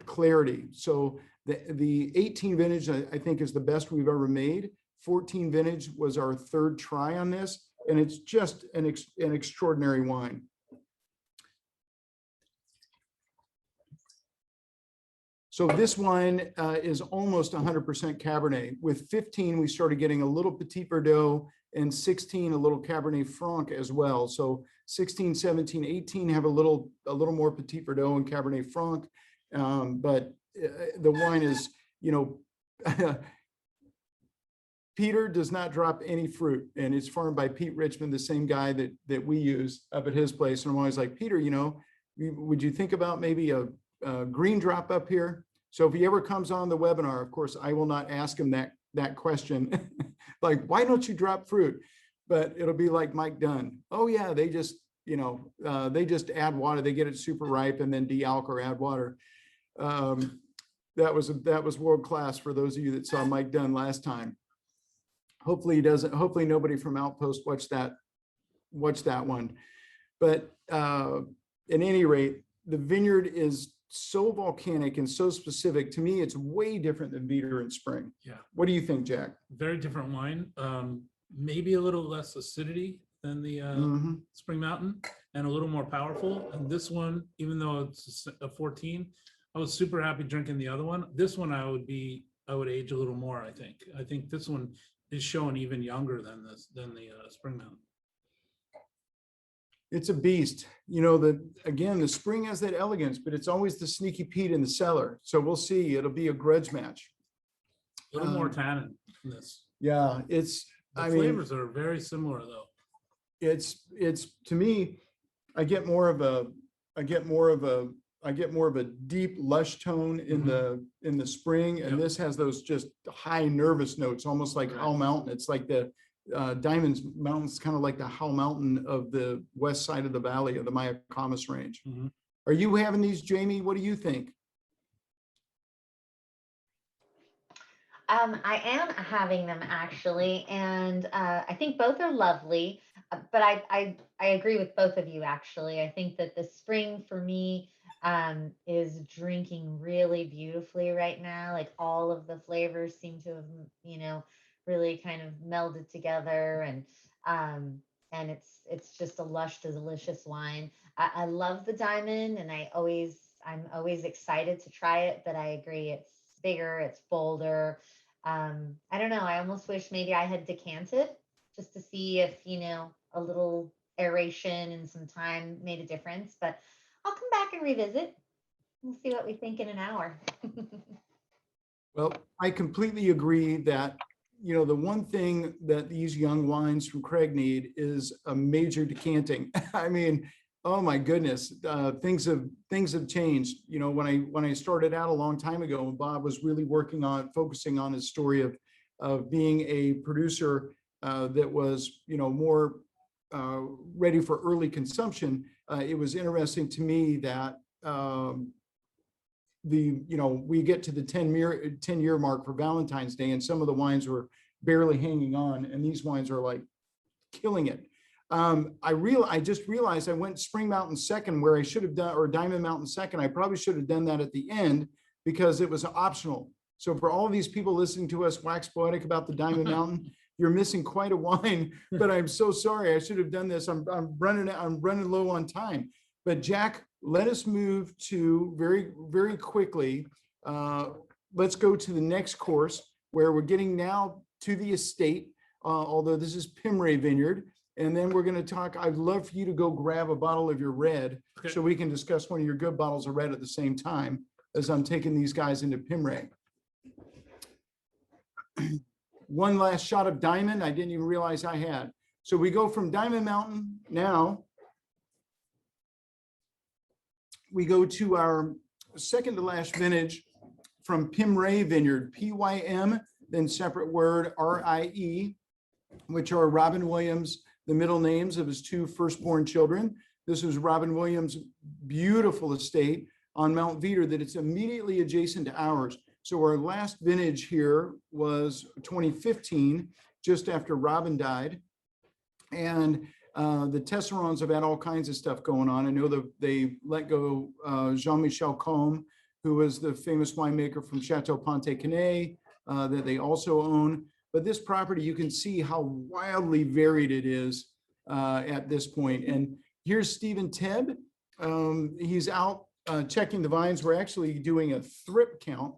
clarity. So the 18 vintage, I think, is the best we've ever made. 14 vintage was our third try on this, and it's just an extraordinary wine. So this wine is almost 100% Cabernet. With 15, we started getting a little Petit Verdot, and 16, a little Cabernet Franc as well. So 16, 17, 18 have a little more Petit Verdot and Cabernet Franc. But the wine is, you know, Peter does not drop any fruit, and it's farmed by Pete Richmond, the same guy that we use up at his place. And I'm always like, Peter, you know, would you think about maybe a green drop up here? So if he ever comes on the webinar, of course, I will not ask him that question, like, why don't you drop fruit? But it'll be like Mike Dunn. Oh yeah, they just, you know, they just add water. They get it super ripe and then de-alk or add water. That was world class for those of you that saw Mike Dunn last time. Hopefully he doesn't. Hopefully nobody from Outpost watched that one. But at any rate, the vineyard is so volcanic and so specific. To me, it's way different than Vita and Spring. Yeah. What do you think, Jack? Very different wine. Maybe a little less acidity than the Spring Mountain, and a little more powerful. And this one, even though it's a 14, I was super happy drinking the other one. This one I would age a little more. I think this one is showing even younger than the Spring Mountain. It's a beast. You know, again, the Spring has that elegance, but it's always the sneaky Pete in the cellar. So we'll see. It'll be a grudge match. A little more tannin in this. Yeah, The flavors are very similar though. It's to me, I get more of a deep lush tone in the Spring, and this has those just high nervous notes, almost like Howell Mountain. It's like the Diamonds Mountain's kind of like the Howell Mountain of the west side of the valley of the Mayacamas range. Are you having these, Jamie? What do you think? I am having them actually, and I think both are lovely. But I agree with both of you actually. I think that the Spring for me is drinking really beautifully right now. Like all of the flavors seem to have, you know, really kind of melded together, and it's just a lush, delicious wine. I love the Diamond, and I'm always excited to try it. But I agree, it's bigger, it's bolder. I don't know. I almost wish maybe I had decanted just to see if, you know, a little aeration and some time made a difference. But I'll come back and revisit. We'll see what we think in an hour. Well, I completely agree that, you know, the one thing that these young wines from Craig need is a major decanting. I mean, oh my goodness, things have changed. You know, when I started out a long time ago, and Bob was really focusing on his story of being a producer that was, you know, more ready for early consumption. It was interesting to me that we get to the 10-year mark for Valentine's Day, and some of the wines were barely hanging on, and these wines are like killing it. I just realized I went Spring Mountain second where I should have done, or Diamond Mountain second. I probably should have done that at the end because it was optional. So for all these people listening to us wax poetic about the Diamond Mountain, you're missing quite a wine, but I'm so sorry. I should have done this. I'm running low on time. But Jack, let us move to very quickly. Let's go to the next course where we're getting now to the estate, although this is Pimray Vineyard. And then we're going to talk. I'd love for you to go grab a bottle of your red so we can discuss one of your good bottles of red at the same time as I'm taking these guys into Pimray. One last shot of Diamond. I didn't even realize I had. So we go from Diamond Mountain now. We go to our second to last vintage from Pimray Vineyard, P-Y-M, then separate word R-I-E, which are Robin Williams, the middle names of his two firstborn children. This was Robin Williams' beautiful estate on Mount Veeder that it's immediately adjacent to ours. So our last vintage here was 2015, just after Robin died. And the Tesserons have had all kinds of stuff going on. I know that they let go Jean-Michel Combe, who was the famous winemaker from Chateau Pontet-Canet, that they also own. But this property, you can see how wildly varied it is at this point. And here's Stephen Tebb. He's out checking the vines. We're actually doing a thrip count,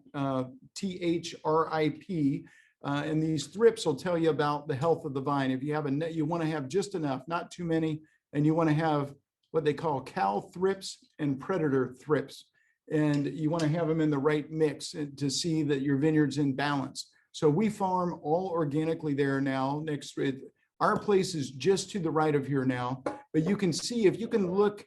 THRIP. And these thrips will tell you about the health of the vine. If you have you want to have just enough, not too many, and you want to have what they call cow thrips and predator thrips. And you want to have them in the right mix to see that your vineyard's in balance. So we farm all organically there now. Our place is just to the right of here now, but you can see, if you can look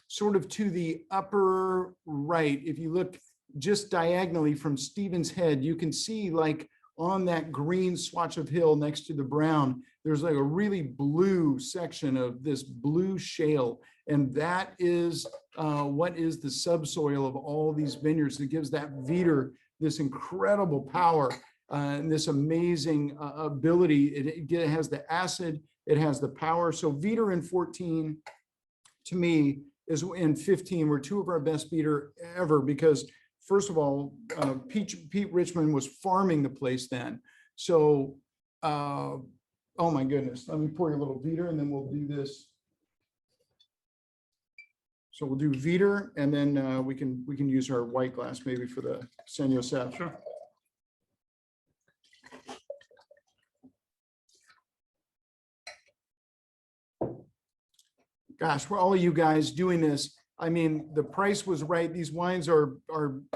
sort of to the upper right, if you look just diagonally from Stephen's Head, you can see like on that green swatch of hill next to the brown, there's like a really blue section of this blue shale. And that is what is the subsoil of all these vineyards that gives that Veeder this incredible power and this amazing ability. It has the acid, it has the power. So Veeder in 14, to me, is in 15, were two of our best Veeder ever, because first of all, Pete Richmond was farming the place then. So, oh my goodness, let me pour you a little Veeder and then we'll do this. So we'll do Veeder, and then we can use our white glass maybe for the San Josef. Sure. Gosh, for all of you guys doing this, I mean, the price was right. These wines are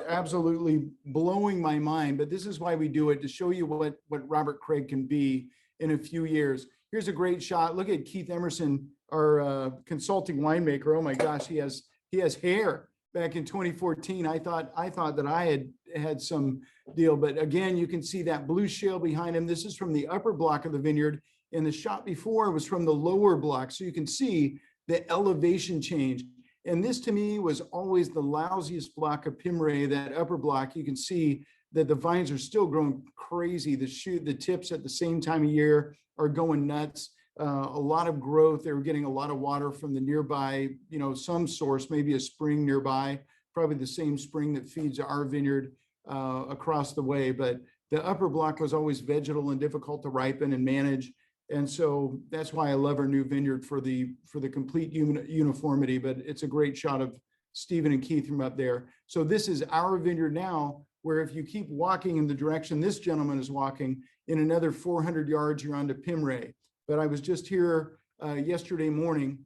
absolutely blowing my mind, but this is why we do it, to show you what Robert Craig can be in a few years. Here's a great shot. Look at Keith Emerson, our consulting winemaker. Oh my gosh, he has hair. Back in 2014, I thought that I had some deal, but again, you can see that blue shale behind him. This is from the upper block of the vineyard, and the shot before was from the lower block. So you can see the elevation change. And this to me was always the lousiest block of Pimray, that upper block. You can see that the vines are still growing crazy. The tips at the same time of year are going nuts. A lot of growth. They were getting a lot of water from the nearby, some source, maybe a spring nearby, probably the same spring that feeds our vineyard across the way. But the upper block was always vegetal and difficult to ripen and manage. And so that's why I love our new vineyard for the complete uniformity. But it's a great shot of Stephen and Keith from up there. So this is our vineyard now, where if you keep walking in the direction this gentleman is walking, in another 400 yards, you're onto Pimray. But I was just here yesterday morning,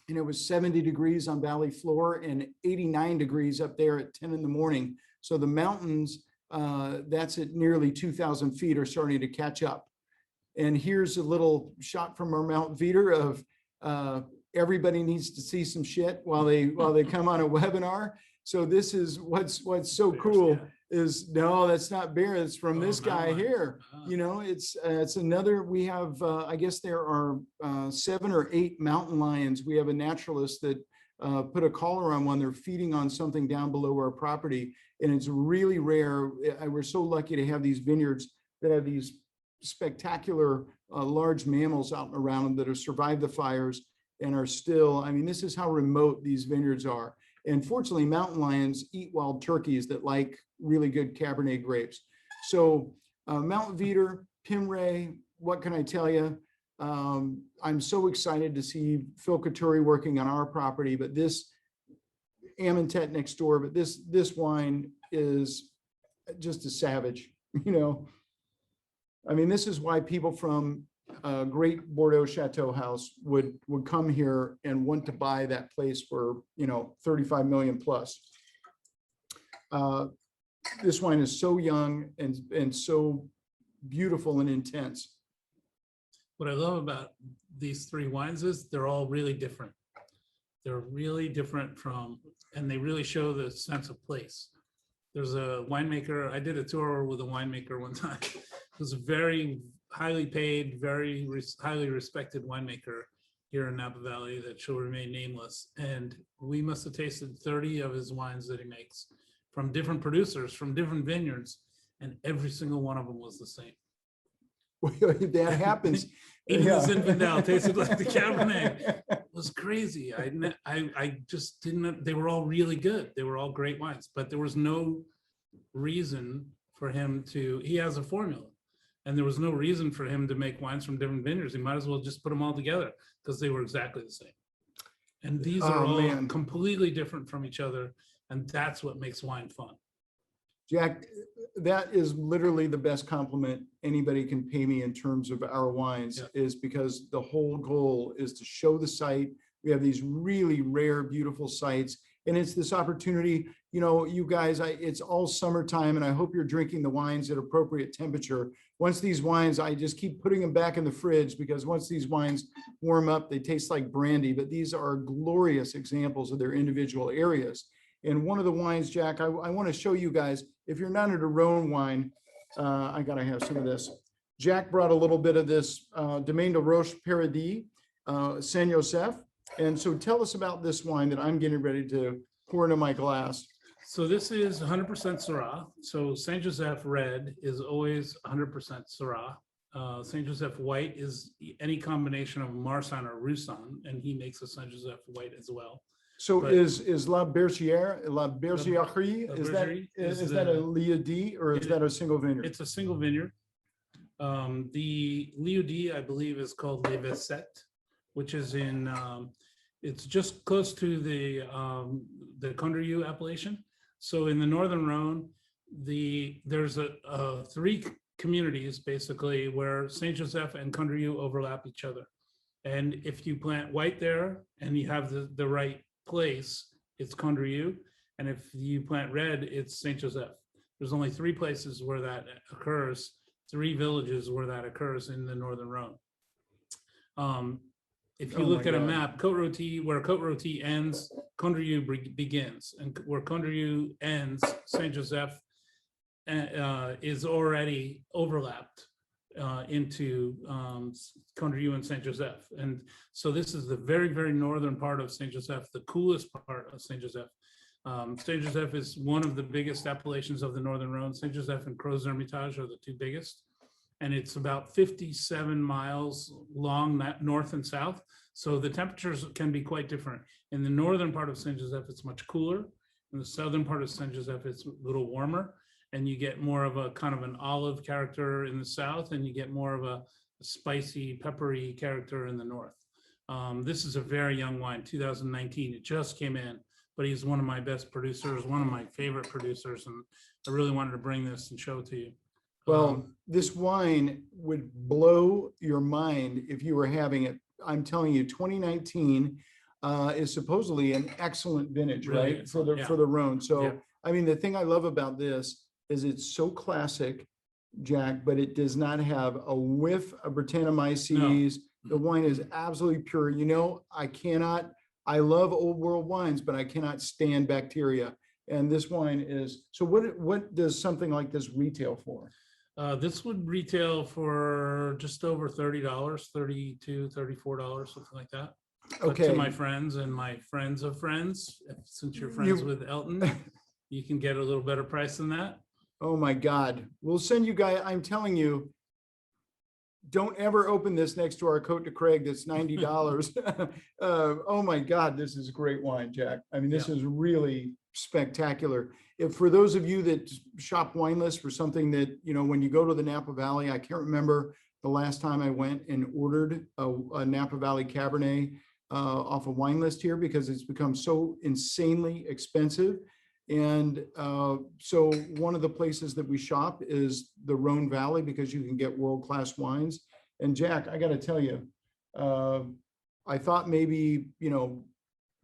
and it was 70 degrees on valley floor and 89 degrees up there at 10 in the morning. So the mountains, that's at nearly 2,000 feet, are starting to catch up. And here's a little shot from our Mount Veeder of everybody needs to see some shit while they come on a webinar. So this is what's so cool is, no, that's not bear. It's from this guy here. It's another. We have I guess there are 7 or 8 mountain lions. We have a naturalist that put a collar on one. They're feeding on something down below our property, and it's really rare. We're so lucky to have these vineyards that have these spectacular large mammals out and around them that have survived the fires and are still, I mean, this is how remote these vineyards are. And fortunately, mountain lions eat wild turkeys that like really good Cabernet grapes. So Mount Veeder, Pimray, what can I tell you? I'm so excited to see Phil Couturi working on our property, but this Amentet next door, but this wine is just a savage, you know. I mean, this is why people from a great Bordeaux Chateau house would come here and want to buy that place for, you know, 35 million plus. This wine is so young and so beautiful and intense. What I love about these three wines is they're all really different. They're really different from, and they really show the sense of place. There's a winemaker, I did a tour with a winemaker one time. It was a very highly paid, very highly respected winemaker here in Napa Valley that shall remain nameless. And we must have tasted 30 of his wines that he makes from different producers, from different vineyards, and every single one of them was the same. That happens. Even Yeah. the Zinfandel tasted like the Cabernet. It was crazy. I just didn't, they were all really good. They were all great wines, but there was no reason for him to, he has a formula, and there was no reason for him to make wines from different vineyards. He might as well just put them all together because they were exactly the same. And these are all completely different from each other. And that's what makes wine fun. Jack, that is literally the best compliment anybody can pay me in terms of our wines, Yeah. is because the whole goal is to show the site. We have these really rare, beautiful sites, and it's this opportunity, you know, you guys, it's all summertime, and I hope you're drinking the wines at appropriate temperature. Once these wines, I just keep putting them back in the fridge, because once these wines warm up, they taste like brandy, but these are glorious examples of their individual areas. And one of the wines, Jack, I want to show you guys, if you're not a Rhone wine, I got to have some of this. Jack brought a little bit of this Domaine de Roche Paradis, Saint Joseph. And so tell us about this wine that I'm getting ready to pour into my glass. So this is 100% Syrah. So Saint Joseph Red is always 100% Syrah. Saint Joseph White is any combination of Marsanne or Roussanne, and he makes a Saint Joseph White as well. So But- is La Bergère, Bergerie is that a Lieu-dit, or is that a single vineyard? It's a single vineyard. The Lieu-dit, I believe, is called Les Vesettes, which is in, it's just close to the Condrieu appellation. So in the Northern Rhone, there's three communities basically where Saint Joseph and Condrieu overlap each other. And if you plant white there and you have the right place, it's Condrieu. And if you plant red, it's Saint Joseph. There's only three places where that occurs, three villages where that occurs in the Northern Rhone. If you Oh look my at a God. map, Côte-Rôtie, where Côte-Rôtie ends, Condrieu begins, and where Condrieu ends, Saint Joseph is already overlapped into Condrieu and Saint Joseph. And so this is the very, very northern part of Saint Joseph, the coolest part of Saint Joseph. Saint Joseph is one of the biggest appellations of the Northern Rhone. Saint Joseph and Crozes Hermitage are the two biggest. And it's about 57 miles long, north and south. So the temperatures can be quite different. In the northern part of Saint Joseph, it's much cooler. In the southern part of Saint Joseph, it's a little warmer. And you get more of a kind of an olive character in the south, and you get more of a spicy, peppery character in the north. This is a very young wine, 2019. It just came in, but he's one of my best producers, one of my favorite producers, and I really wanted to bring this and show it to you. Well, this wine would blow your mind if you were having it. I'm telling you, 2019 is supposedly an excellent vintage, Really right? For the excellent, for the Rhone. So, Yeah. I mean, the thing I love about this is it's so classic, Jack, but it does not have a whiff of Brettanomyces. The wine is absolutely pure. You know, I love old world wines, but I cannot stand bacteria. And this wine is, so what does something like this retail for? This would retail for just over $30, $32, $34, something like that. But Okay. to my friends and my friends of friends, since you're friends with Elton, you can get a little better price than that. Oh my God. We'll send you guys, I'm telling you, don't ever open this next to our Côte de Craig that's $90. Oh my God, this is great wine, Jack. I mean, this is really spectacular. If for those of you that shop wine lists for something that, you know, when you go to the Napa Valley, I can't remember the last time I went and ordered a Napa Valley Cabernet off a wine list here, because it's become so insanely expensive. And so one of the places that we shop is the Rhone Valley, because you can get world-class wines. And Jack, I got to tell you, I thought maybe, you know,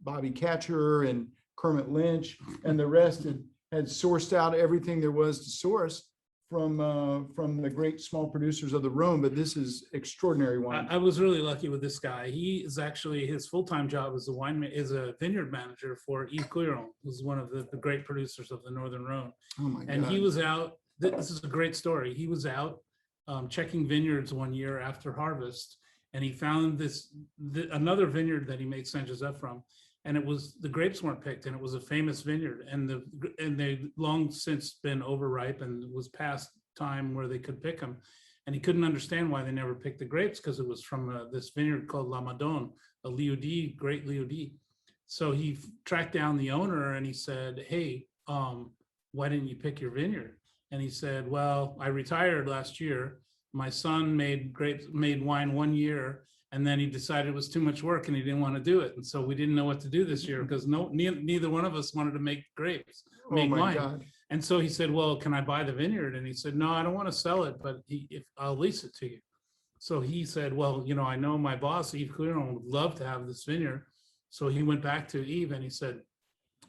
Bobby Catcher and Kermit Lynch and the rest had sourced out everything there was to source from the great small producers of the Rhone, but this is extraordinary wine. I was really lucky with this guy. He is actually, his full-time job is a vineyard manager for Yves Couilleron, who's one of the great producers of the Northern Rhone. Oh my God. And he was out, this is a great story. He was out checking vineyards one year after harvest, and he found another vineyard that he makes Saint Joseph from. And it was, the grapes weren't picked, and it was a famous vineyard, and they long since been overripe and was past time where they could pick them. And he couldn't understand why they never picked the grapes, because it was from this vineyard called La Madone, a Liudis, great Liudis. So he tracked down the owner and he said, "Hey, why didn't you pick your vineyard?" And he said, "Well, I retired last year. My son made wine 1 year, and then he decided it was too much work and he didn't want to do it. And so we didn't know what to do this year, because neither one of us wanted to make grapes, make wine." God. And so he said, "Well, can I buy the vineyard?" And he said, "No, I don't want to sell it, but if I'll lease it to you." So he said, "Well, you know, I know my boss, Yves Couilleron, would love to have this vineyard." So he went back to Yves and he said,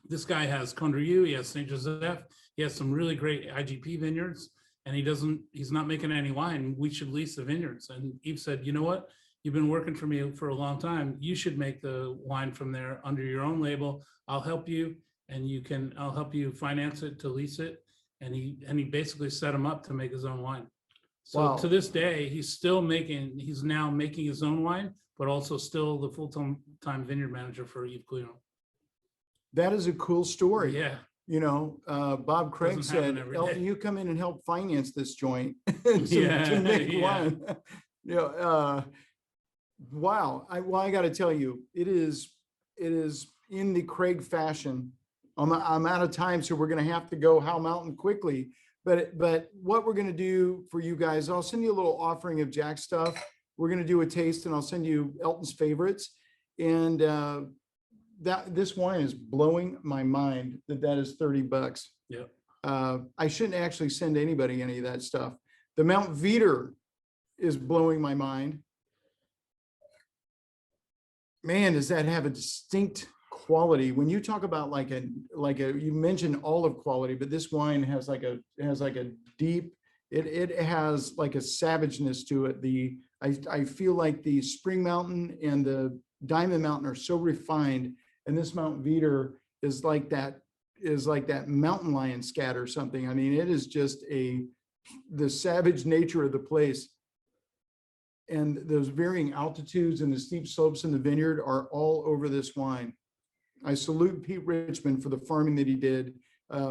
"This guy has Condrieu, he has Saint Joseph, he has some really great IGP vineyards, and he's not making any wine. We should lease the vineyards." And Yves said, "You know what? You've been working for me for a long time. You should make the wine from there under your own label. I'll help you, and I'll help you finance it to lease it." And he basically set him up to make his own wine. So Wow. to this day, he's now making his own wine, but also still the full-time vineyard manager for Yves Couilleron. That is a cool story. Yeah. You know, Bob Craig Doesn't happen said, every "Elton, day." you come in and help finance this joint Yeah, to make yeah. wine." You know, wow. I got to tell you, it is in the Craig fashion. I'm out of time, so we're going to have to go Hal Mountain quickly. But what we're going to do for you guys, I'll send you a little offering of Jack stuff. We're going to do a taste, and I'll send you Elton's favorites. And this wine is blowing my mind that is $30. Yeah. I shouldn't actually send anybody any of that stuff. The Mount Veeder is blowing my mind. Man, does that have a distinct quality? When you talk about like a you mentioned olive quality, but this wine has like a deep, it has like a savageness to it. I feel like the Spring Mountain and the Diamond Mountain are so refined, and this Mount Veeder is like that mountain lion scat or something. I mean, it is just the savage nature of the place. And those varying altitudes and the steep slopes in the vineyard are all over this wine. I salute Pete Richmond for the farming that he did,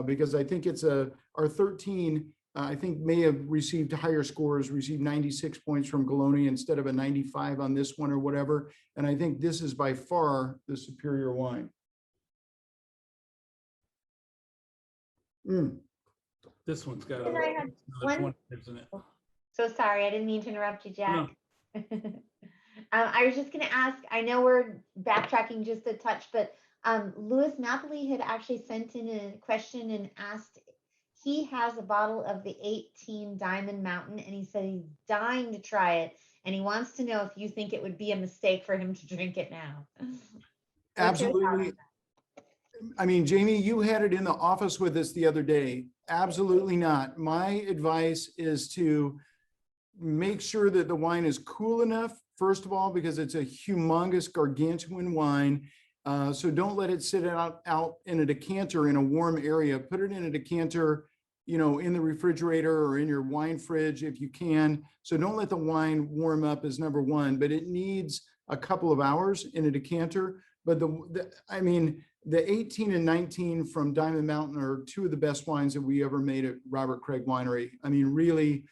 because I think it's our 13, I think may have received higher scores, received 96 points from Galoni instead of a 95 on this one or whatever. And I think this is by far the superior wine. This one's got And I had another one- 20 years in it. So sorry, I didn't mean to interrupt you, Jack. No. I was just going to ask, I know we're backtracking just a touch, but Louis Napoli had actually sent in a question and asked, he has a bottle of the 18 Diamond Mountain, and he said he's dying to try it, and he wants to know if you think it would be a mistake for him to drink it now. Absolutely. I mean, Jamie, you had it in the office with us the other day. Absolutely not. My advice is to make sure that the wine is cool enough, first of all, because it's a humongous gargantuan wine. So don't let it sit out in a decanter in a warm area. Put it in a decanter, you know, in the refrigerator or in your wine fridge if you can. So don't let the wine warm up is number one, but it needs a couple of hours in a decanter. But I mean, the 18 and 19 from Diamond Mountain are two of the best wines that we ever made at Robert Craig Winery. I mean, really,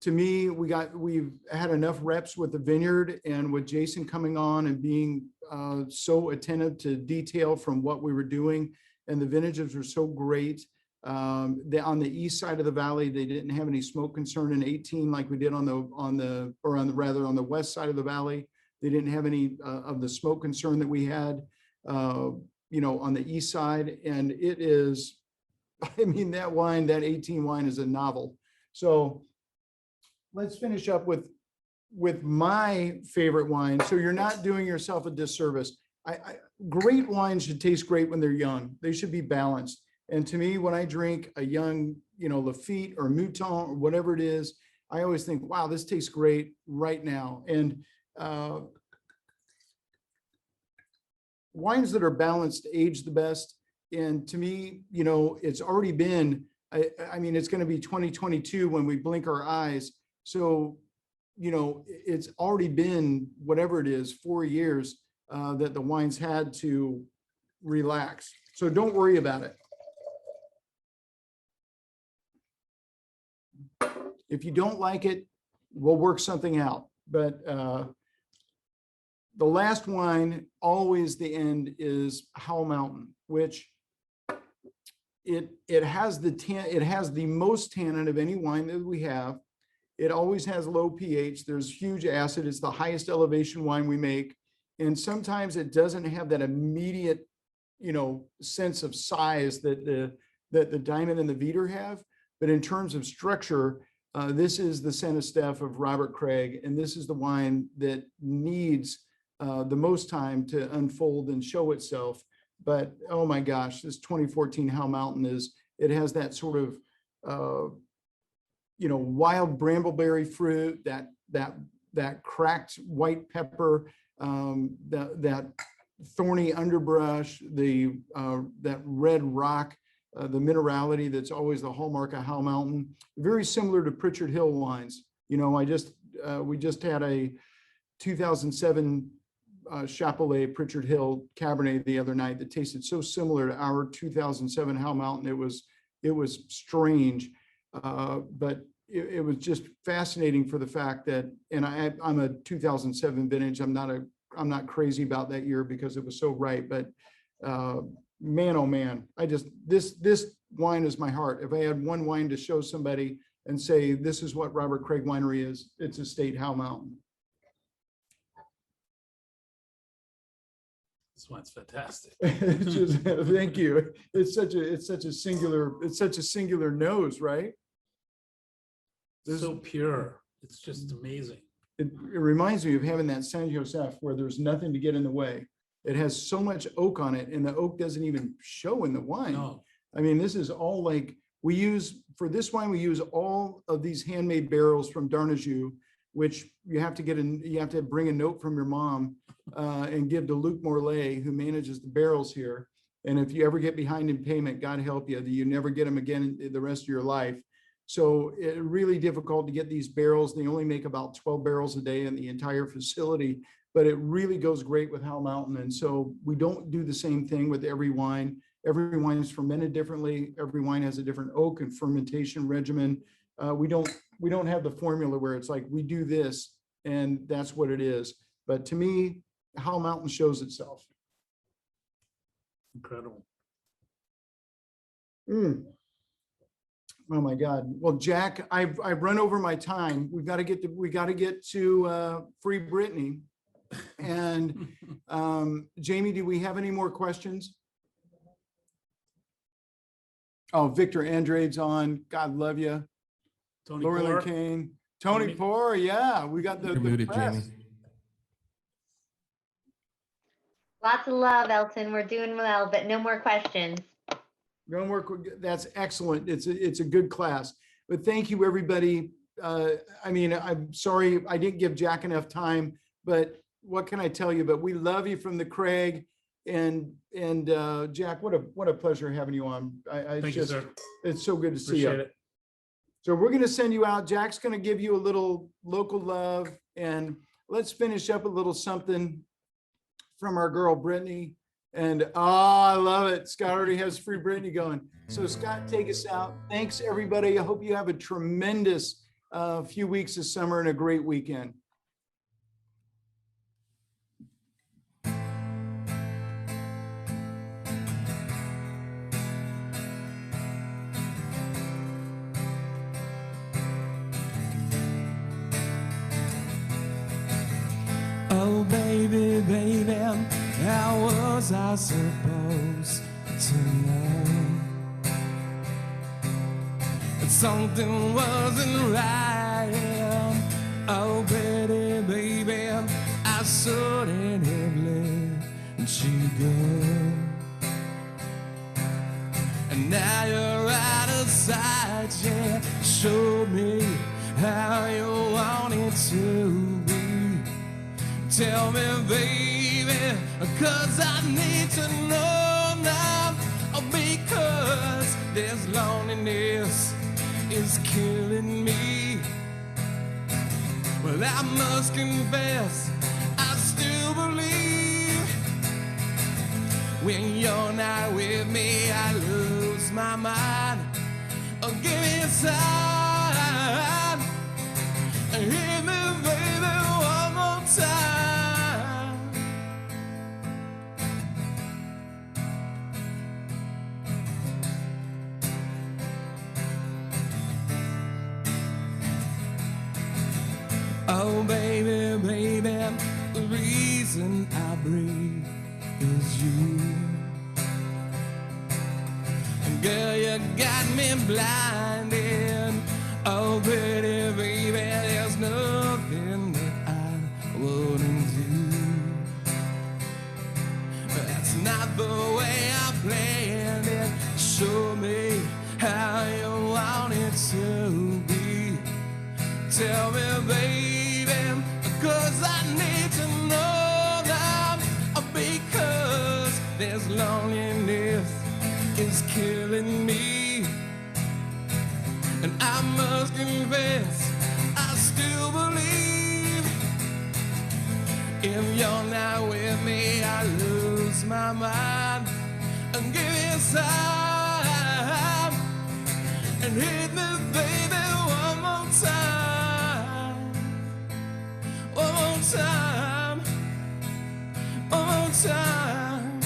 to me, we've had enough reps with the vineyard and with Jason coming on and being so attentive to detail from what we were doing. And the vintages were so great. On the east side of the valley, they didn't have any smoke concern in 18 like we did on the west side of the valley. They didn't have any of the smoke concern that we had, on the east side. And it is, I mean, that 18 wine is a novel. So let's finish up with my favorite wine. So you're not doing yourself a disservice. Great wines should taste great when they're young. They should be balanced. And to me, when I drink a young, Lafite or Mouton or whatever it is, I always think, wow, this tastes great right now. And wines that are balanced age the best. And to me, it's already been, I mean, it's going to be 2022 when we blink our eyes. So, it's already been whatever it is, 4 years that the wines had to relax. So don't worry about it. If you don't like it, we'll work something out. But the last wine, always the end, is Howell Mountain, which it has the most tannin of any wine that we have. It always has low pH. There's huge acid. It's the highest elevation wine we make. And sometimes it doesn't have that immediate, sense of size that the Diamond and the Veeder have. But in terms of structure, this is the Saint Estèphe of Robert Craig. And this is the wine that needs the most time to unfold and show itself. But, oh my gosh, this 2014 Howell Mountain it has that sort of, wild brambleberry fruit, that cracked white pepper, that thorny underbrush, that red rock, the minerality that's always the hallmark of Howell Mountain. Very similar to Pritchard Hill wines. We just had a 2007 Chapelet Pritchard Hill Cabernet the other night that tasted so similar to our 2007 Howell Mountain. It was strange, but it was just fascinating for the fact that, and I'm a 2007 vintage. I'm not crazy about that year because it was so right, but man, oh man, this wine is my heart. If I had one wine to show somebody and say, this is what Robert Craig Winery is, it's Estate Howell Mountain. This one's fantastic. Thank you. It's such a singular nose, right? So pure. It's just amazing. It reminds me of having that Saint Joseph where there's nothing to get in the way. It has so much oak on it, and the oak doesn't even show in the wine. No. I mean, this is all like for this wine, we use all of these handmade barrels from Darnajou, which you have to bring a note from your mom and give to Luc Morlaix, who manages the barrels here. And if you ever get behind in payment, God help you, you never get them again in the rest of your life. So it's really difficult to get these barrels. They only make about 12 barrels a day in the entire facility, but it really goes great with Howell Mountain. And so we don't do the same thing with every wine. Every wine is fermented differently. Every wine has a different oak and fermentation regimen. We don't have the formula where it's like, we do this and that's what it is. But to me, Howell Mountain shows itself. Incredible. Oh my God. Well, Jack, I've run over my time. We got to get to Free Britney. And Jamie, do we have any more questions? Oh, Victor Andrade's on. God love you. Tony Laurel Kane. Tony Poor, yeah. We got the muted, press. Jamie. Lots of love, Elton. We're doing well, but no more questions. No more. That's excellent. It's a good class. But thank you, everybody. I mean, I'm sorry I didn't give Jack enough time, but what can I tell you? But we love you from the Craig. And Jack, what a pleasure having you on. Thank you, sir. It's so good to see Appreciate you. it. So we're going to send you out. Jack's going to give you a little local love, and let's finish up a little something from our girl Brittany. And I love it. Scott already has Free Brittany going. So Scott, take us out. Thanks everybody. I hope you have a tremendous a few weeks of summer and a great weekend. Oh, baby, baby, how was I supposed to know that something wasn't right? Oh, baby, baby, I shouldn't have let you go. And now you're out of sight, yeah. Show me how you want it to be. Tell me, baby, 'cause I need to know now, because this loneliness is killing me. Well, I must confess, I still believe when you're not with me, I lose my mind. Oh, give me a sign, hit me, baby, one more time. Oh, baby, baby, the reason I breathe is you. And girl, you got me blinded. Oh, pretty baby, there's nothing that I wouldn't do. That's not the way I planned it. Show me how you want it to be. Tell me, baby, 'cause I need to know now, because this loneliness is killing me. And I must confess, I still believe if you're not with me, I lose my mind. And give me a sign and hit me, baby, one more time. One more time. One more time.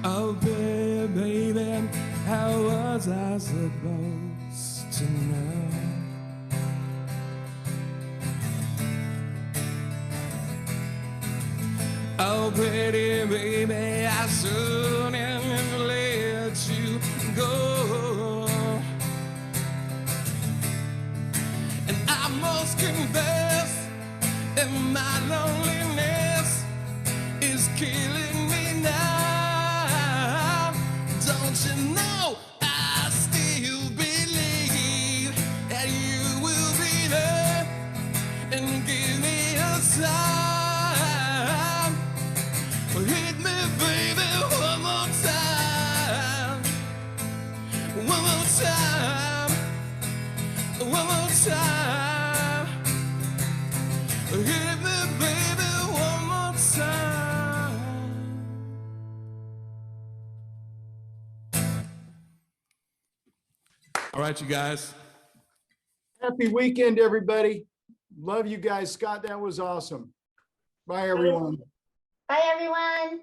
Oh, baby, baby, how was I supposed to know? Oh, pretty baby, I shouldn't have let you go. And I must confess that my loneliness is killing me now. Don't you know I still believe that you will be there and give me a sign. Hit me, baby, one more time. One more time. One more time. Hit me, baby, one more time. All right, you guys. Happy weekend, everybody. Love you guys. Scott, that was awesome. Bye, everyone. Bye, everyone.